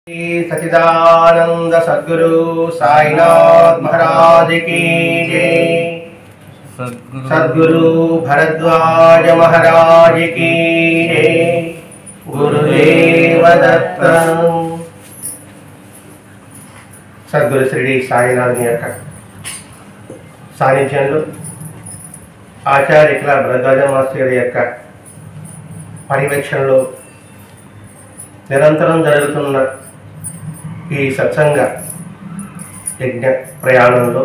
सच्चिदानंद सद्गुरु साईनाथ महाराज की जय। सद्गुरु भरद्वाज महाराज की जय। गुरुदेव दत्त। सद्गुरु श्री साईनाथ सानिध्యంలో ఆచార్య ఇట్లా భరద్వాజ మాస్టర్ యొక్క పర్యవేక్షణలో నిరంతరం జరుగుతున్న ఈ సత్సంగ యజ్ఞ ప్రయాణంలో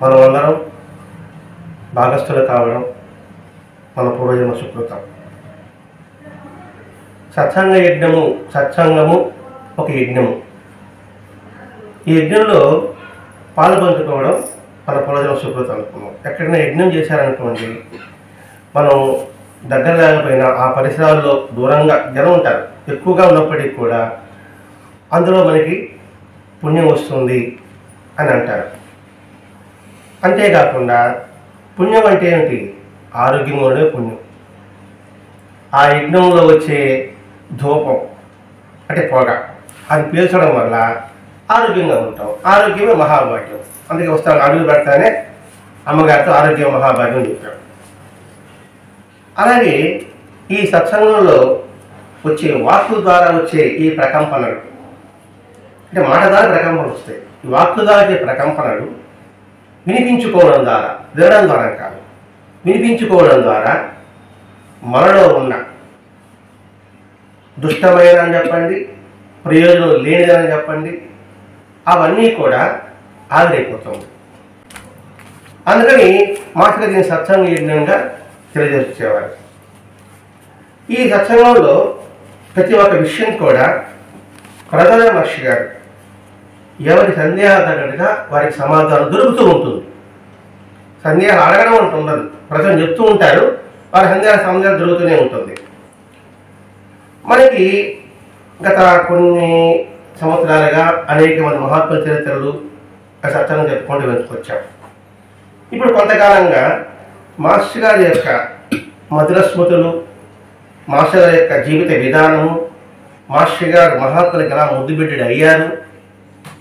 మనమందరం భాగస్థులు కావడం మన పూర్వజన్మ సుకృతం. సత్సంగము ఒక యజ్ఞము. ఈ యజ్ఞంలో పాల్పంచుకోవడం మన పూర్వజన్మ సుకృతం అనుకున్నాం. ఎక్కడైనా యజ్ఞం చేశారనుకోండి, మనం దగ్గర లేకపోయినా ఆ పరిసరాల్లో దూరంగా జనం ఉంటారు, ఎక్కువగా ఉన్నప్పటికీ కూడా అందులో మనకి పుణ్యం వస్తుంది అని అంటారు. అంతేకాకుండా పుణ్యం అంటే ఏమిటి? ఆరోగ్యం ఉండే పుణ్యం. ఆ యజ్ఞంలో వచ్చే ధూపం అంటే పొగ, అది పీల్చడం వల్ల ఆరోగ్యంగా ఉంటాం. ఆరోగ్యమే మహాభాగ్యం. అందుకే వస్తాను అడుగు పెడతానే అమ్మగారితో ఆరోగ్యం మహాభాగ్యం చెప్పాడు. అలాగే ఈ సత్సంగంలో వచ్చే వాక్కు ద్వారా వచ్చే ఈ ప్రకంపనలు, అంటే మాట ద్వారా ప్రకంపనలు వస్తాయి. ఈ వాక్కు ద్వారా వచ్చే ప్రకంపనలు వినిపించుకోవడం ద్వారా, వినడం ద్వారా కాదు, వినిపించుకోవడం ద్వారా మనలో ఉన్న దుష్టమైన అని చెప్పండి, ప్రయోజనం లేనిదని చెప్పండి, అవన్నీ కూడా ఆవిరైపోతుంది. అందుకని మాస్టర్ దీన్ని సత్సంగ యజ్ఞంగా తెలియజేసేవారు. ఈ సత్సంగంలో ప్రతి ఒక్క విషయం కూడా ప్రధాన మహర్షి గారు ఎవరి సందేహాలు తగ్గట్టుగా వారికి సమాధానం దొరుకుతూ ఉంటుంది. సందేహాలు అడగడం అంటూ ఉండదు, ప్రజలు చెప్తూ ఉంటారు, వారి సమాధానం దొరుకుతూనే ఉంటుంది. మనకి గత కొన్ని సంవత్సరాలుగా అనేక మంది మహాత్ముల చరిత్రలు ఆ సత్సంగం చెప్పుకుంటూ వెతుకొచ్చాం. ఇప్పుడు కొంతకాలంగా మాస్టర్ గారి యొక్క మధుర స్మృతులు, మాస్టర్ గారి యొక్క జీవిత విధానము, మాస్టర్ గారు మహాత్ములకు ఎలా ముద్దుబిడ్డడు అయ్యారు,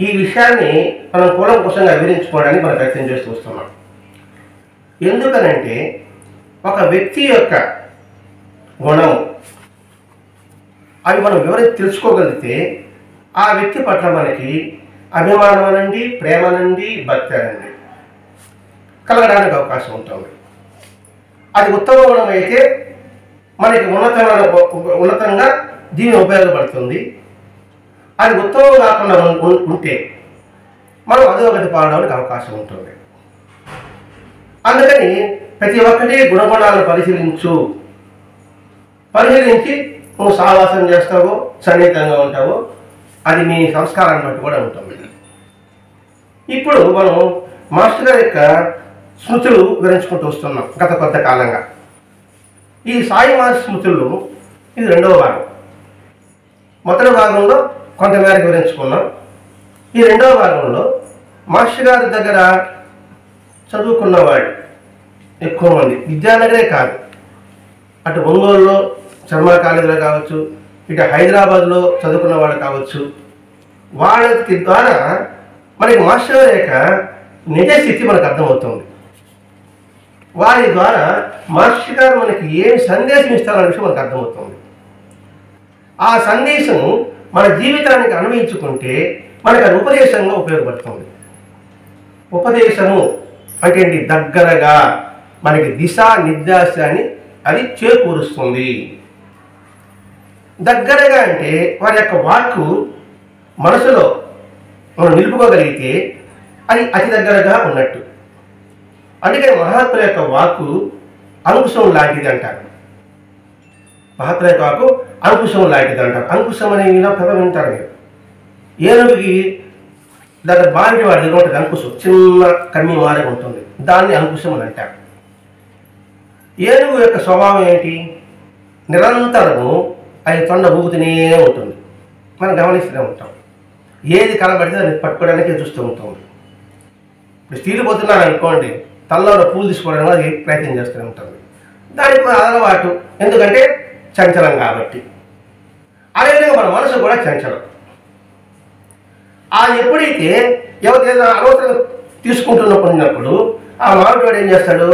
ఈ విషయాన్ని మనం కూలంకుషంగా వివరించుకోవడానికి మనం ప్రయత్నం చేస్తూ వస్తున్నాం. ఎందుకనంటే ఒక వ్యక్తి యొక్క గుణము అవి మనం వివరించి తెలుసుకోగలిగితే ఆ వ్యక్తి పట్ల మనకి అభిమానం అనండి, ప్రేమ అనండి, భక్తి అనండి కలగడానికి అవకాశం ఉంటుంది. అది ఉత్తమ గుణం అయితే మనకి ఉన్నతంగా దీని ఉపయోగపడుతుంది. అది ఉత్తమం కాకుండా ఉంటే మనం అధోగతి పాడడానికి అవకాశం ఉంటుంది. అందుకని ప్రతి ఒక్కటి గుణగుణాలను పరిశీలించి నువ్వు సావాసం చేస్తావో, సన్నిహితంగా ఉంటావో, అది మీ సంస్కారాన్ని బట్టి కూడా ఉంటుంది. ఇప్పుడు మనం మాస్టర్ గారి యొక్క స్మృతులు వివరించుకుంటూ వస్తున్నాం గత కొంతకాలంగా. ఈ సాయి మాస్టర్ స్మృతులు ఇది రెండవ భాగం. మొదటి భాగంలో కొంతమేరకు వివరించుకున్నాం. ఈ రెండవ భాగంలో మాస్టర్ గారి దగ్గర చదువుకున్నవాడు ఎక్కువ మంది, విద్యానగరే కాదు, అటు ఒంగోలులో శర్మ కాలేజీలో కావచ్చు, ఇటు హైదరాబాద్లో చదువుకున్న వాళ్ళు కావచ్చు, వాళ్ళకి ద్వారా మనకి మాస్టర్ గారి యొక్క నిజస్థితి మనకు అర్థమవుతుంది. వారి ద్వారా మాస్టర్ గారు మనకి ఏం సందేశం ఇస్తారనే విషయం మనకు అర్థమవుతుంది. ఆ సందేశం మన జీవితానికి అన్వయించుకుంటే మనకు అది ఉపదేశంగా ఉపయోగపడుతుంది. ఉపదేశము అంటే దగ్గరగా మనకి దిశా నిర్దేశాన్ని అది చేకూరుస్తుంది. దగ్గరగా అంటే వారి యొక్క వాక్కు మనసులో మనం నిలుపుకోగలిగితే అది అతి దగ్గరగా ఉన్నట్టు. అందుకే మహాత్ముల యొక్క వాక్కు అంకుశం లాంటిది అంటారు. మహాత్ముల యొక్క వాక్కు అంకుశం లాంటిది అంటారు. అంకుశం అనే పదం వింటారు మీరు. ఏనుగుకి దగ్గర బాంటి వాడి దగ్గర ఉంటుంది అంకుశం, చిన్న కమ్మి మారే ఉంటుంది, దాన్ని అంకుశం అని అంటారు. ఏనుగు యొక్క స్వభావం ఏంటి? నిరంతరము అది తొండ ఊగుతూనే ఉంటుంది. మనం గమనిస్తూనే ఉంటాం. ఏది కనబడితే దాన్ని పట్టుకోవడానికి చూస్తూ ఉంటుంది. ఇప్పుడు స్త్రీలు పోతున్నారు అనుకోండి, తలలో పూలు తీసుకోవడానికి అది ప్రయత్నం చేస్తూనే ఉంటుంది. దానికి అలవాటు, ఎందుకంటే చంచలం కాబట్టి. అదేవిధంగా మన మనసు కూడా చంచలం. ఎప్పుడైతే ఎవరికైనా అనవసరంగా తీసుకుంటున్నప్పుడు ఆ మామిడివాడు ఏం చేస్తాడు,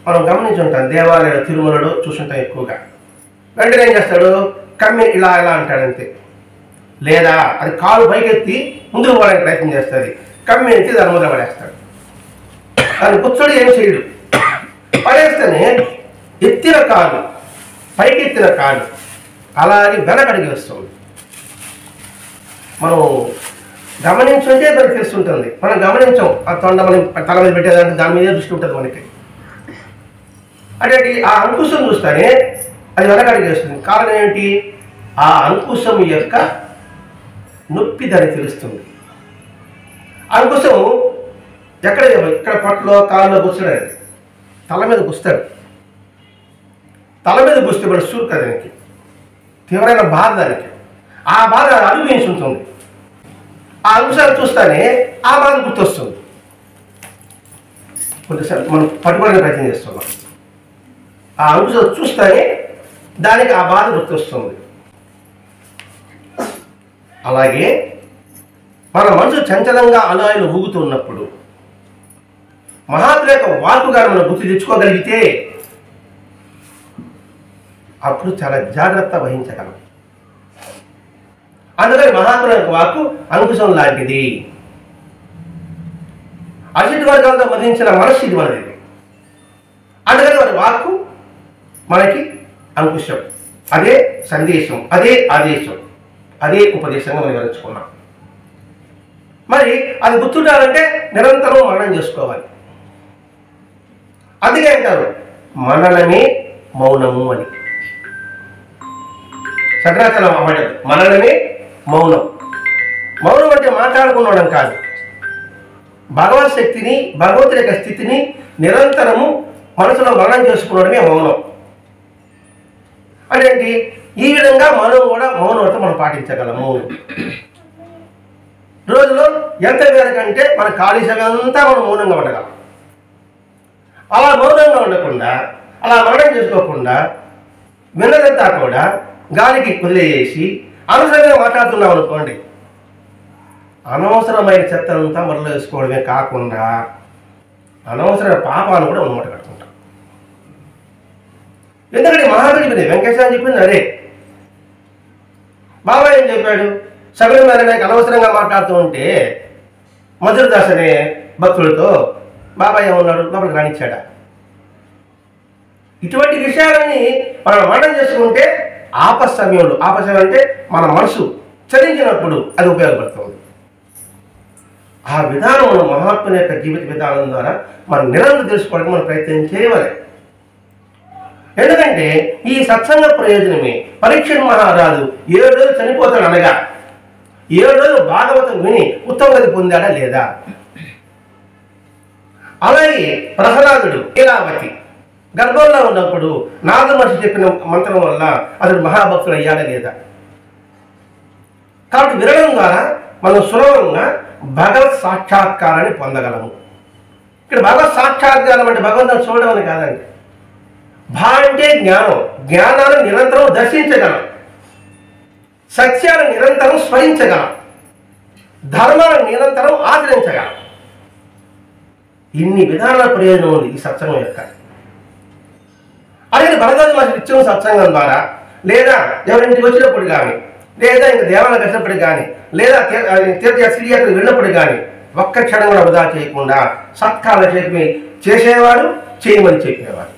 మనం గమనించుంటాం, దేవాలయాలు తిరుమలలో చూసుంటాం ఎక్కువగా. వెంటనే ఏం చేస్తాడు, కమ్మి ఇలా ఇలా అంటాడు అంతే. లేదా అది కాలు పైకెత్తి ముందుకు పోవడానికి ప్రయత్నం చేస్తుంది, కమ్మి ఎత్తి దాని ముందర పడేస్తాడు. దాని కూర్చోడు ఏం చేయడు, పడేస్తేనే ఎత్తిన కాలు, పైకెత్తిన కాలు అలాగే వెనకడిగి వస్తుంది. మనం గమనించుంటే మనకి తెలుస్తుంటుంది, మనం గమనించాం. ఆ తొండ మనం తల మీద పెట్టేదానికి దాని మీదే దృష్టి ఉంటుంది మనకి. అంటే ఆ అంకుశం చూస్తేనే అది వెనకడిగి వస్తుంది. కారణం ఏంటి, ఆ అంకుశం యొక్క నొప్పి దానికి తెలుస్తుంది. అంకుశం ఇక్కడ పొట్టలో కాళ్ళలో కూర్చున్నాడు, తల మీద కూస్తాడు. తల మీద కూస్తే మన సూర్ కదా దానికి తీవ్రమైన బాధ, దానికి ఆ బాధ అనుభవించి ఉంటుంది. ఆ అంశాలు చూస్తానే ఆ బాధ గుర్తొస్తుంది. కొద్దిసార్లు మనం పట్టుకోవడానికి ప్రయత్నం చేస్తున్నాం, ఆ అంశాలు చూస్తానే దానికి ఆ బాధ గుర్తొస్తుంది. అలాగే మన మనసు చంచలంగా అలాయలు ఊగుతున్నప్పుడు మహాత్ముల యొక్క వాక్కుగా మనం గుర్తు తెచ్చుకోగలిగితే అప్పుడు చాలా జాగ్రత్త వహించగలం. అందుకని మహాత్ముల యొక్క వాక్కు అంకుశం లాంటిది. అసిటి వర్గాలతో బంధించిన మనస్సు ఇది మనది. అందుకని వారి వాక్కు మనకి అంకుశం, అదే సందేశం, అదే ఆదేశం, అదే ఉపదేశంగా మనం వివరించుకున్నాం. మరి అది గుర్తుండాలంటే నిరంతరం మననం చేసుకోవాలి. అందుకే అంటారు మననమే మౌనము అని. శంకరాచార్య అమ్మాడు మననమే మౌనం. మౌనం అంటే మాట్లాడుకునడం కాదు, భగవత్ శక్తిని, భగవంతుడి యొక్క స్థితిని నిరంతరము మనసులో మననం చేసుకోవడమే మౌనం. అంటే ఈ విధంగా మనం కూడా మౌనంతో మనం పాటించగలము. రోజులో ఎంత మేరకంటే మన ఖాళీ సమయం అంతా మనం మౌనంగా ఉండగలం. అలా మౌనంగా ఉండకుండా, అలా మననం చేసుకోకుండా విన్నదంతా కూడా గాలికి వదిలేసి అనవసరంగా మాట్లాడుతున్నాం అనుకోండి, అనవసరమైన చెత్తనంతా మనలో వేసుకోవడమే కాకుండా అనవసరమైన పాపాలను కూడా మనం మూట కట్టుకుంటాం. ఎందుకంటే మహాత్ముడు చెప్పింది, వెంకటేశ్వర చెప్పింది అదే. బాబా ఏం చెప్పాడు, శబరిమల అనవసరంగా మాట్లాడుతూ ఉంటే మధురదాస్ అనే భక్తులతో బాబా ఏమన్నాడు, లోపలికి రానిచ్చాడా? ఇటువంటి విషయాలని మనం మననం చేసుకుంటే ఆపసమయంలో, ఆపసమయం అంటే మన మనసు చలించినప్పుడు అది ఉపయోగపడుతుంది. ఆ విధానం మన మహాత్ముల యొక్క జీవిత విధానం ద్వారా మనం నిరంతరం తెలుసుకోవడానికి మనం ప్రయత్నం చేయవాలి. ఎందుకంటే ఈ సత్సంగ ప్రయోజనమే. పరీక్షణ్ మహారాజు 7 రోజులు చనిపోతాడు అనగా 7 రోజులు భాగవతం విని ఉత్తమగతి పొందాడా లేదా? అలాగే ప్రహ్లాదుడు లీలావతి గర్భంలో ఉన్నప్పుడు నారద మహర్షి చెప్పిన మంత్రం వల్ల అతడు మహాభక్తుడు అయ్యాడా లేదా? కాబట్టి వినడం ద్వారా మనం సులభంగా భగవత్ సాక్షాత్కారాన్ని పొందగలము. ఇక్కడ భగవత్ సాక్షాత్కారం అంటే భగవంతుని చూడడం అని కాదండి. అంటే జ్ఞానం, జ్ఞానాన్ని నిరంతరం దర్శించగలం, సత్యాన్ని నిరంతరం స్మరించగలం, ధర్మాలను నిరంతరం ఆచరించగలం. ఇన్ని విధానాల ప్రయోజనం ఉంది ఈ సత్సంగం యొక్క. అలాగే భరద్వాజ మహర్షి ఇచ్చిన సత్సంగం ద్వారా, లేదా ఎవరింటికి వచ్చినప్పుడు కానీ, లేదా ఇంకా దేవాలయం వచ్చినప్పుడు కానీ, లేదా తీర్థయాత్రలు వెళ్ళినప్పుడు కానీ ఒక్క క్షణం కూడా వృధా చేయకుండా సత్కాల చేసేవాడు, చేయమని చెప్పేవాడు.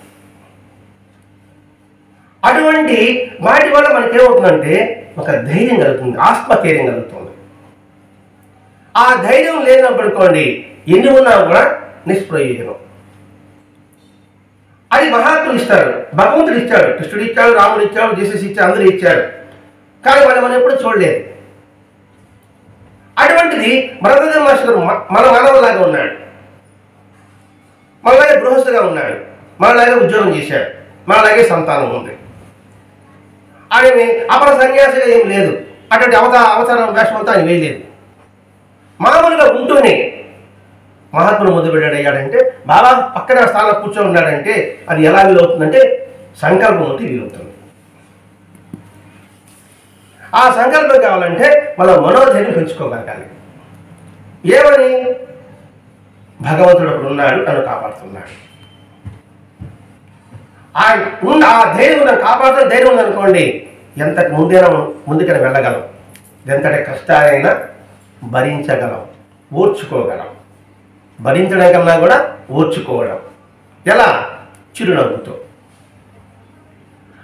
అటువంటి వాటి వల్ల మనకేమవుతుందంటే ఒక ధైర్యం కలుగుతుంది, ఆత్మధైర్యం కలుగుతుంది. ఆ ధైర్యం లేనప్పటికోండి ఎన్ని ఉన్నా కూడా నిష్ప్రయోజనం. అది మహాత్ములు ఇస్తారు, భగవంతుడు ఇచ్చాడు, కృష్ణుడు ఇచ్చాడు, రాముడు ఇచ్చాడు, జీసస్ ఇచ్చాడు, అందరూ ఇచ్చాడు. కానీ మనం ఎప్పుడు చూడలేదు. అటువంటిది భరద్వాజ మహర్షి గారు మన మానవులాగా ఉన్నాడు, మనలాగే గృహస్థుగా ఉన్నాడు, మనలాగే ఉద్యోగం చేశాడు, మనలాగే సంతానం ఉంది. ఆయన అపర సన్యాసిగా ఏం లేదు, అటువంటి అవసరం వేషం అంతా ఆయన వేయలేదు. మామూలుగా ఉంటూనే మహాత్ముడు మొదలుపెట్టాడు అయ్యాడంటే, బాబా పక్కన స్థానంలో కూర్చొని ఉన్నాడంటే అది ఎలా వీలవుతుందంటే సంకల్పం ఉంటే వీలవుతుంది. ఆ సంకల్పం కావాలంటే మనం మనోధైర్యం పెంచుకోగలగాలి. ఏమని? భగవంతుడు ఒకడు ఉన్నాడు, నన్ను కాపాడుతున్నాడు. ఆ ధైర్యం నన్ను కాపాడుతున్న ధైర్యం ఉందనుకోండి, ఎంతకు ముందుకైనా వెళ్ళగలం, ఎంతటి కష్టాలైనా భరించగలం, ఓర్చుకోగలం. భరించడం కన్నా కూడా ఓర్చుకోవడం. ఎలా? చిరునవ్వుతో.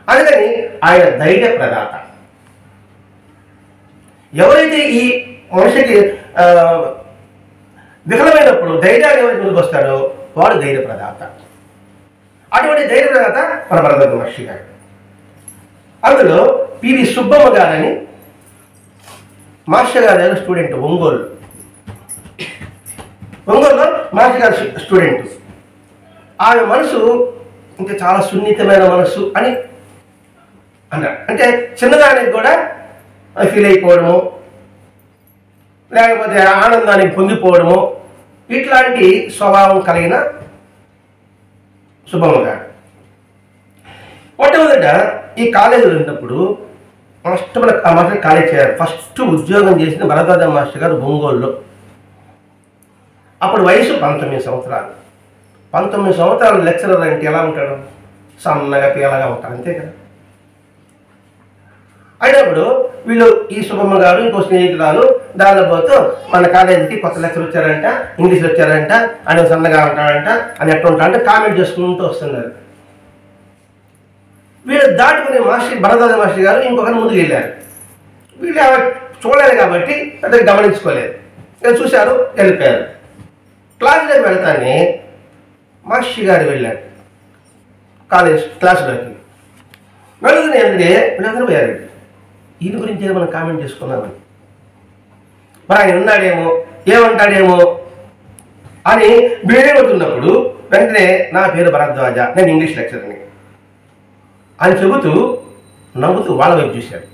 అందుకని ఆయన ధైర్య ప్రదాత. ఎవరైతే ఈ మనిషికి విఫలమైనప్పుడు ధైర్యాన్ని ఎవరికి ముందుకు వస్తాడో వాడు ధైర్య ప్రదాత. అటువంటి ధైర్య ప్రదాత మన భరద్వాజ మహర్షి గారు. అందులో పివి సుబ్బమ్మ గారని మాస్టర్ గారి స్టూడెంట్, ఒంగోలులో మాస్టర్ గారి స్టూడెంట్. ఆమె మనసు ఇంకా చాలా సున్నితమైన మనసు అని అన్నారు. అంటే చిన్నదానికి కూడా ఫీల్ అయిపోవడము, లేకపోతే ఆనందానికి పొంగిపోవడము, ఇట్లాంటి స్వభావం కలిగిన సుబ్బమ్మ గారు. మొట్టమొదట ఈ కాలేజీలో ఉన్నప్పుడు మాస్టర్ కాలేజ్ చేయాలి. ఫస్ట్ ఉద్యోగం చేసిన భరద్వాజ మాస్టర్ గారు ఒంగోలులో. అప్పుడు వయసు 19 సంవత్సరాలు. 19 సంవత్సరాల లెక్చరర్ అంటే ఎలా ఉంటాడు? సన్నగా పీలగా ఉంటారు, అంతే కదా. అయినప్పుడు వీళ్ళు ఈ సుబ్బమ్మ గారు ఇంకో స్నేహితురాలు దానిలో పోతూ మన కాలేజీకి కొత్త లెక్చర్ వచ్చారంట, ఇంగ్లీష్లో వచ్చారంట, ఆయన సన్నగా ఉంటాడంట, అని ఎట్లా ఉంటాడంటే కామెంట్ చేసుకుంటూ వస్తున్నారు. వీళ్ళు దాటుకునే భరద్వాజ మాస్టర్ గారు ఇంకొకరు ముందుకు వెళ్ళారు. వీళ్ళు చూడలేదు కాబట్టి పెద్దగా గమనించుకోలేదు. చూశారు, వెళ్ళిపోయారు. క్లాసులోకి వెళ్తానే మాస్టర్ గారు వెళ్ళాడు క్లాసులోకి. వెళుతున్న ఏంటంటే వీళ్ళందరూ పోయారు. ఈయన గురించి ఏదో మనం కామెంట్ చేసుకున్నామని, మరి ఆయన ఉన్నాడేమో, ఏమంటాడేమో అని బేరేమవుతున్నప్పుడు వెంటనే నా పేరు భరద్వాజ, నేను ఇంగ్లీష్ లెక్చరర్ని అని చెబుతూ నవ్వుతూ వాళ్ళ వైపు చూశాడు.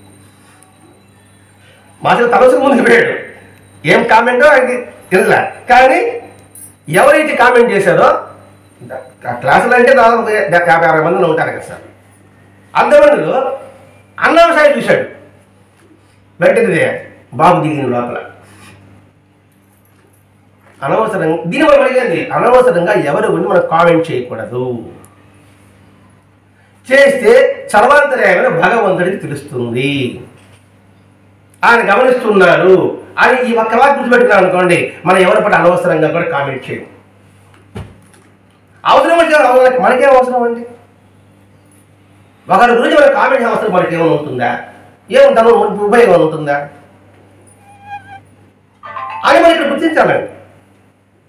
మాస్టర్ తలసు ముందుకు పోయాడు. ఏం కామెంటో ఆయనకి తెలియలే. కానీ ఎవరైతే కామెంట్ చేశారో క్లాసులు అంటే 50-60 మందిలో ఉంటారు కదా సార్, అంతమందిలో అన్నవసాయి చూశాడు. వెంటనే బాబు దిగిన లోపల అనవసరంగా దీనివల్ల అడిగింది, అనవసరంగా ఎవరు గురించి మనం కామెంట్ చేయకూడదు. చేస్తే సర్వాంతర్యామైన భగవంతుడికి తెలుస్తుంది, ఆయన గమనిస్తున్నాడు అని ఈ ఒక్క వాటి గుర్తుపెట్టుకున్నాం అనుకోండి, మనం ఎవరి పట్ల అనవసరంగా కూడా కామెంట్ చేయము. అవసరం అంటే మనకేం అవసరం అండి? ఒకరి గురించి మన కామెంట్ అవసరం మనకి ఏమైనా ఉంటుందా? ఏముంటామో ఉపయోగం ఉంటుందా అని మనం ఇక్కడ గుర్తించాలండి.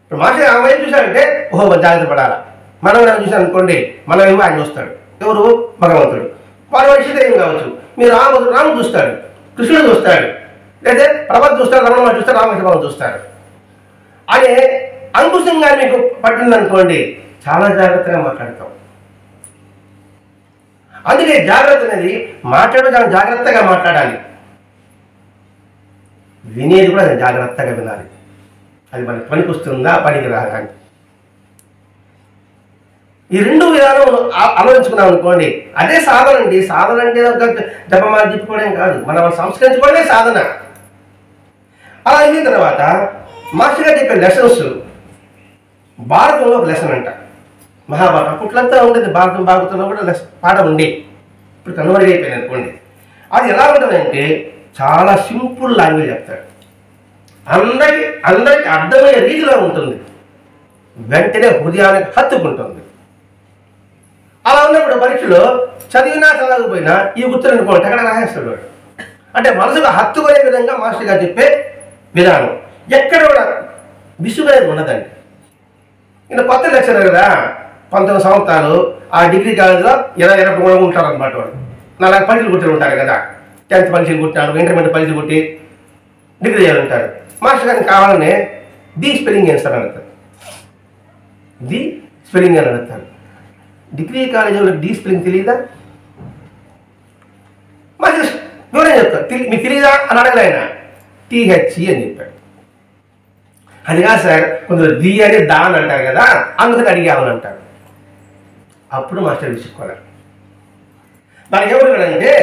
ఇప్పుడు మాస్టర్ ఆ వైపు చూశారంటే ఓహో జాగ్రత్త పడాలా. మనం చూసాం అనుకోండి, మనం ఏమో ఆయన చూస్తాడు. ఎవరు? భగవంతుడు. వారి వయసు ఏం కావచ్చు. మీరు రాముడు చూస్తాడు, కృష్ణుడు చూస్తాడు, లేదా ప్రభాత్ చూస్తాడు, రమణ చూస్తాడు, రామకృష్ణ చూస్తాడు. అనే అంకుశంగా మీకు పట్టిందనుకోండి, చాలా జాగ్రత్తగా మాట్లాడతాం. అందుకే జాగ్రత్త అనేది చాలా జాగ్రత్తగా మాట్లాడాలి. వినేది కూడా జాగ్రత్తగా వినాలి. అది మనకి పనికి వస్తుందా, పనికి రాదా? ఈ రెండు విధానం ఆలోచించుకున్నాం అనుకోండి, అదే సాధన అండి. సాధన అంటే జపమాల చెప్పుకోవడం కాదు, మనం సంస్కరించుకోవడమే సాధన. అలా అయిన తర్వాత మాస్టర్ గారు చెప్పే లెసన్స్, భారతంలో ఒక లెసన్ అంట, మహాభారతం అప్పట్లంతా ఉండేది. భాగవతంలో కూడా పాఠం ఉండే, ఇప్పుడు కనుమరుగైపోయింది అనుకోండి. అది ఎలా ఉంటుందంటే చాలా సింపుల్ లాంగ్వేజ్ చెప్తాడు, అందరికి అర్థమయ్యే రీతిలో ఉంటుంది, వెంటనే హృదయానికి హత్తుకుంటుంది. అలా ఉన్నప్పుడు పరీక్షలో చదివినా చదవకపోయినా ఈ గుర్తులు అనుకోండి అక్కడ రాసేస్తాడు. అంటే మనసుకు హత్తుకునే విధంగా మాస్టర్ గారు చెప్పే విధానం ఎక్కడ కూడా విసుగనేది ఉండదండి. ఇంకా కొత్త లెక్చరర్ కదా, 19 సంవత్సరాలు ఆ డిగ్రీ కాలేజీలో 20-23 ఉంటారు అనమాట. వాడు 4 పరీక్షలు కుట్టి ఉంటారు కదా, 10th పరీక్షలు కుట్టినాడు, ఇంటర్మీడియట్ పరీక్షలు కుట్టి డిగ్రీ చేయాలి ఉంటారు. మాస్టర్ గారిని కావాలనే ది స్పెల్లింగ్ చేస్తాను అడుగుతారు, ది స్పెల్లింగ్ అని అడుగుతారు. డిగ్రీ కాలేజీలో డి స్పెల్లింగ్ తెలియదా? మాస్టర్ వివరం చెప్తారు, మీకు తెలియదా అని అడగలైనా THE అని చెప్పాడు. అది కాదు సార్, కొందరు ది అని దా అని అంటారు కదా, అందుకని అడిగామని అంటారు. అప్పుడు మాస్టర్ విసుక్కోవాలి. మనకి ఏమంటాడంటే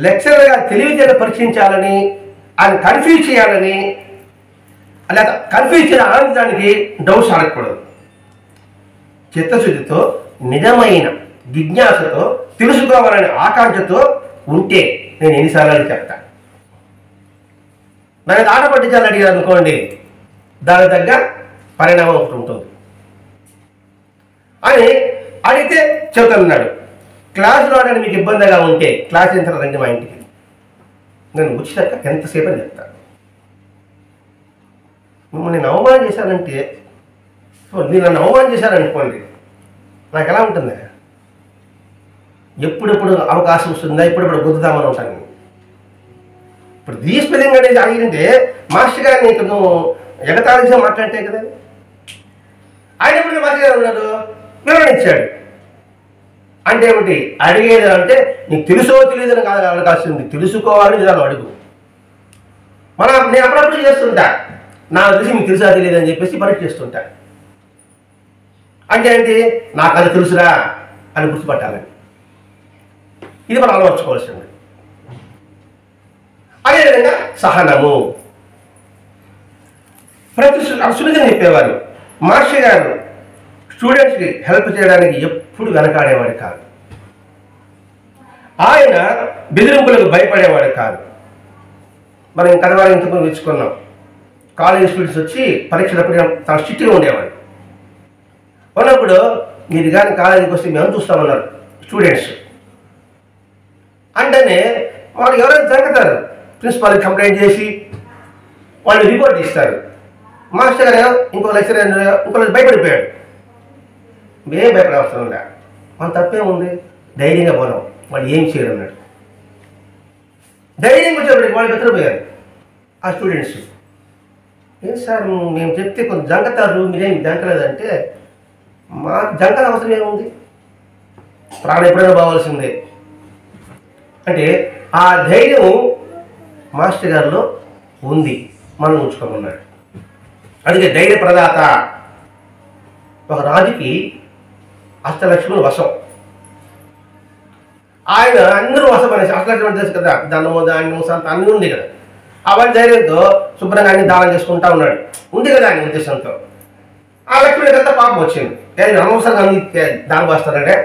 లెక్చరర్గా తెలివితేటలు పరీక్షించాలని, ఆయన కన్ఫ్యూజ్ చేయాలని, లేదా కన్ఫ్యూజ్ చేయడం ఆనందించడానికి డౌట్స్ అడగకూడదు. చిత్తశుద్ధితో, నిజమైన జిజ్ఞాసతో, తెలుసుకోవాలనే ఆకాంక్షతో ఉంటే నేను ఎన్నిసార్లు చెప్తాను. నన్ను ఆట పట్టించాలని అడిగారు అనుకోండి, దాని తగ్గ పరిణామం ఒకటి ఉంటుంది అని అడిగితే చెబుతున్నాడు. క్లాసులో ఆడని మీకు ఇబ్బందిగా ఉంటే క్లాస్ అయిన తర్వాత రండి మా ఇంటికి, నేను ఉచితంగా ఎంతసేపు అని చెప్తాను. మిమ్మల్ని నేను అవమానం చేశానంటే, మీరు నన్ను అవమానం చేశారనుకోండి, నాకు ఎలా ఉంటుంది? ఎప్పుడెప్పుడు అవకాశం వస్తుందా, ఎప్పుడెప్పుడు గుద్దుదామని ఉంటాను. ఇప్పుడు ది స్పెల్లింగ్ అనేది అడిగింటే మాస్టర్ గారిని నువ్వు ఎగతాళిగా మాట్లాడితే కదా. ఆయన ఎప్పుడు మాస్టర్ గారు ఉన్నారు, వివరణ ఇచ్చాడు. అంటే ఏమిటి అడిగేది అంటే, నీకు తెలుసో తెలియదని కాదు అడగాల్సింది, తెలుసుకోవాలని విధానం అడుగు. నేను అప్పుడప్పుడు చేస్తుంటా, నాకు తెలిసి మీకు తెలుసా తెలియదు అని చెప్పేసి పరీక్ష చేస్తుంటా. అంటే ఏంటి, నాకు అది తెలుసురా అని గుర్తుపట్టాలని. ఇది మనం అలవర్చుకోవాల్సింది. అదేవిధంగా సహనము. ప్రతి సున్నితంగా చెప్పేవారు. మాస్టర్ గారు స్టూడెంట్స్కి హెల్ప్ చేయడానికి ఎప్పుడు వెనకాడేవాడు కాదు. ఆయన బెదిరింపులకు భయపడేవాడు కాదు. మనం కడవారి ఇంతకు మెచ్చుకున్నాం. కాలేజ్ స్టూడెంట్స్ వచ్చి పరీక్షలప్పుడు చాలా స్ట్రిక్ట్గా ఉండేవాడు. ఉన్నప్పుడు మీరు కానీ కాలేజీకి వస్తే మేము చూస్తామన్నారు స్టూడెంట్స్. అంటేనే వాళ్ళు ఎవరైనా జరుగుతారు, ప్రిన్సిపాల్కి కంప్లైంట్ చేసి వాళ్ళు రిపోర్ట్ ఇస్తారు. మాస్టర్ గారు ఇంకో లెక్చరర్ ఇంకో భయపడిపోయాడు. మేం భయపడే అవసరం లే, మన తప్పేముంది, ధైర్యంగా పోదాం, వాళ్ళు ఏం చేయరు అన్నాడు. ధైర్యంగా వచ్చేప్పటికి వాళ్ళు బెత్తరపోయారు ఆ స్టూడెంట్స్. ఏం సార్ మేము చెప్తే కొంచెం జంకతారు, మీరేం జంకలేదంటే, మా జంకల అవసరం ఏముంది, ప్రాణం ఎప్పుడైనా పోవాల్సిందే అంటే ఆ ధైర్యం మాస్టర్ గారిలో ఉంది, మనం ఉంచుకోమన్నాడు. అందుకే ధైర్య ప్రదాత. ఒక రాజుకి అష్టలక్ష్ములు వశం. ఆయన అందరూ వశం అనేసి అష్టలక్ష్మి తెలుసు కదా, ధనము ధాన్యము సంత అన్నీ ఉంది కదా. అవన్నీ ధైర్యంతో శుభ్రంగా అన్ని దానం చేసుకుంటా ఉన్నాడు, ఉంది కదా ఆయన ఉద్దేశంతో. ఆ లక్ష్మికి అంతా పాపం వచ్చింది, అనవసరంగా అన్ని దానం వస్తారంటే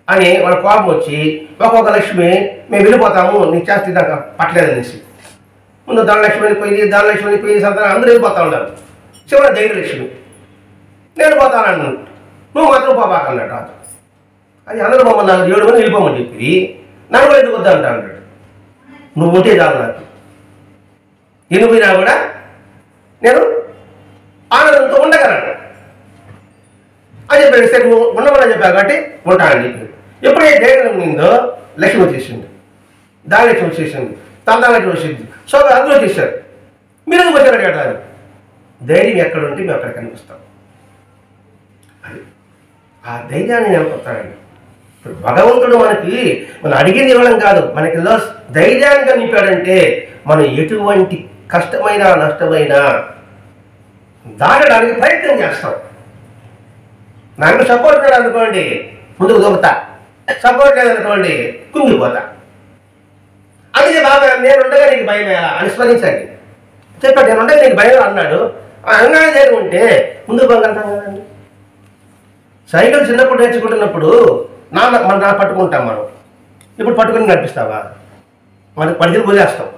అని వాళ్ళ కోపం వచ్చి, ఒక్కొక్క లక్ష్మి మేము వెళ్ళిపోతాము నీకు చేస్తే దాకా పట్టలేదనేసి ముందు ధనలక్ష్మి వెళ్ళిపోయింది, ధనలక్ష్మి వెళ్ళిపోయింది, సంతానం అందరూ వెళ్ళిపోతా ఉన్నారు. చివరి ధైర్యలక్ష్మి నేను పోతానన్నాను, నువ్వు మాత్రం పోబాకన్నాడు రాజు. అది అందరూ మమ్మల్ని 7 మంది వెళ్ళిపోమని చెప్పి నన్ను కూడా ఎందుకు వద్దా అంటా అన్నాడు. నువ్వు ఉంటే చాలు, నాకు ఎనిపోయినా కూడా నేను ఆనందంతో ఉండగలను అని చెప్పాడు. సరే నువ్వు ఉండమని చెప్పావు కాబట్టి ఉంటానని చెప్పి. ఎప్పుడైతే ధైర్యం ఉందో లక్ష్మి వచ్చేసింది, దాని లక్ష్మి వచ్చేసింది, తందా లక్ష్మి వచ్చేసింది. సో అందరూ వచ్చేసారు. మీరు ఎందుకు వచ్చారు అడిగాడు. ధైర్యం ఎక్కడ ఉంటే మేము అక్కడ కనిపిస్తాం. అది ఆ ధైర్యాన్ని నిలబడతాడండి. ఇప్పుడు భగవంతుడు మనం అడిగింది ఇవ్వడం కాదు, మనకి ధైర్యాన్ని నింపాడంటే మనం ఎటువంటి కష్టమైన నష్టమైన దాటడానికి ప్రయత్నం చేస్తాం. నాకు సపోర్ట్ లేదనుకోండి ముందుకు దొరుకుతా, సపోర్ట్ లేదనుకోండి కుంగిపోతా. అందుకే బాగా నేను ఉండగా నీకు భయం ఎలా అని స్మరించండి. చెప్పాడు నేను ఉండగా నీకు భయం అన్నాడు. అంగానే ధైర్యం ఉంటే ముందుకు పోగలుగుతాం కదండి. సైకిల్ చిన్నప్పుడు నేర్చుకుంటున్నప్పుడు నాన్న పట్టుకుంటాం మనం. ఇప్పుడు పట్టుకుని నడిపిస్తావా? మనకు పరిధిని వదిలేస్తాం.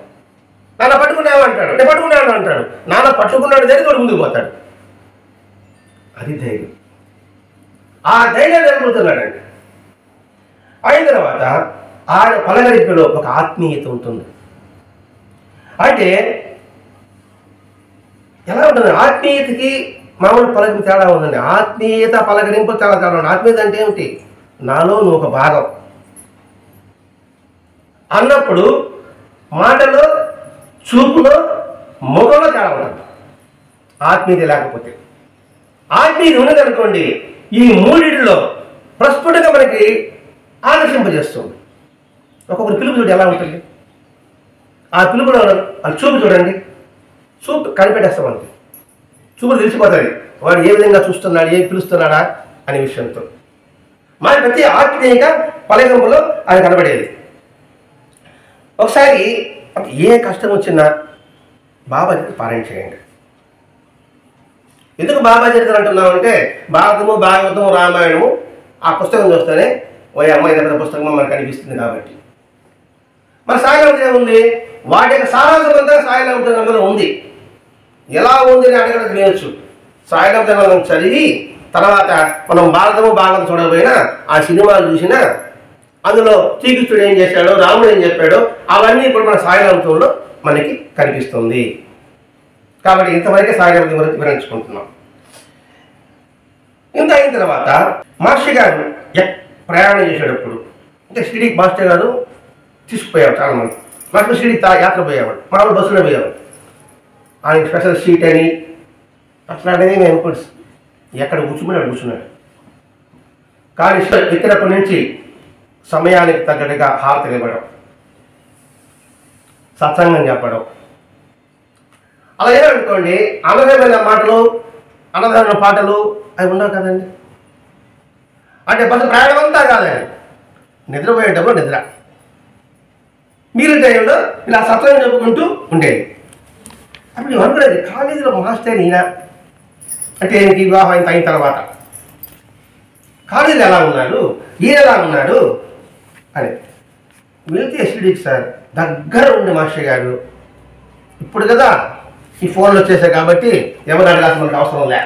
నాన్న పట్టుకున్నావు అంటాడు, నేను పట్టుకున్నాను అంటాడు. నాన్న పట్టుకున్నాడు ధైర్యం వాడు ముందుకు పోతాడు. అది ధైర్యం. ఆ ధైర్యం నిలబడుతున్నాడండి. అయిన తర్వాత ఆయన పలకరింపులో ఒక ఆత్మీయత ఉంటుంది. అంటే ఎలా ఉంటుంది? ఆత్మీయతకి మామూలు పలకరింపు తేడా ఉందండి. ఆత్మీయత పలకరింపు చాలా తేడా ఉంది. ఆత్మీయత అంటే ఏమిటి? నాలో నువ్వు ఒక భాగం అన్నప్పుడు మాటలో, చూపులో, ముఖంలో తేడా ఉంటుంది. ఆత్మీయత లేకపోతే. ఆత్మీయత ఉన్నదనుకోండి, ఈ మూడింటిలో ప్రస్ఫుటంగా మనకి ఆకర్షింపజేస్తుంది. ఒక్కొక్కరు పిలుపు చూడు ఎలా ఉంటుంది. ఆ పిలుపులో ఆ చూపు చూడండి, చూపు కనిపెట్టేస్తాం అంతే. చూపు తెలిసిపోతుంది వాడు ఏ విధంగా చూస్తున్నాడు, ఏం పిలుస్తున్నాడా అనే విషయంతో. మన ప్రతి ఆత్మీయంగా పలకంపులో ఆయన కనబడేది. ఒకసారి ఏ కష్టం వచ్చినా బాబా చరిత్ర పారాయణ చేయండి. ఎందుకు బాబా చరిత్ర అంటున్నామంటే భారతము, భాగవతము, రామాయణము ఆ పుస్తకం చూస్తేనే ఓ అమ్మాయి దగ్గర పుస్తకం మనకు కనిపిస్తుంది. కాబట్టి మన సాయినాథ్ ఏముంది, వాటి యొక్క సారాంశమంతా సాయినాథ్ గ్రంథంలో ఉంది. ఎలా ఉంది అని అడగడం చేయొచ్చు. సాయినాథ్ గ్రంథం చదివి తర్వాత మనం భారతము, భాగవతం చూడకపోయినా ఆ సినిమాలు చూసినా అందులో శ్రీకృష్ణుడు ఏం చేశాడో, రాముడు ఏం చెప్పాడో అవన్నీ ఇప్పుడు మన సాయినాథంలో మనకి కనిపిస్తుంది. కాబట్టి ఇంతవరకే సాయినాథం గురించి వివరించుకుంటున్నాం. ఇంత అయిన తర్వాత మాస్టర్ గారు ప్రయాణం చేసేటప్పుడు అంటే షిరిడి మాస్టర్ గారు తీసుకుపోయాడు. చాలామంది మాస్టర్ షిరిడి యాత్ర పోయేవాడు, మామూలు బస్సులో పోయేవాడు. ఆయన స్పెషల్ సీట్ అని అట్లాంటిది మేము ఎక్కడ కూర్చున్నాడు. కానీ ఎక్కినప్పటి నుంచి సమయానికి తగ్గట్టుగా హారతి ఇవ్వడం, సత్సంగం చెప్పడం, అలా ఏమనుకోండి అనర్హమైన మాటలు, అనర్హమైన పాటలు అవి ఉండవు కదండి. అంటే బస్సు ప్రయాణం అంతా కాదండి, నిద్రపోయేటప్పుడు నిద్ర, మీరు టైంలో ఇలా సత్సంగం చెప్పుకుంటూ ఉండేది. అప్పుడు నేను అనుకునేది కాలేజీలో మాస్టర్ ఈయన అంటే ఈయనకి వివాహం అయిన తర్వాత కాలేజీలో ఎలా ఉన్నాడు, ఈయన ఎలా ఉన్నాడు అని వెళ్తే ఎస్టీడీకి సార్ దగ్గర ఉండే మాస్టర్ గారు. ఇప్పుడు కదా ఈ ఫోన్లు వచ్చేసాయి కాబట్టి ఎవరు అడగాల్సిన మనకు అవసరం లే,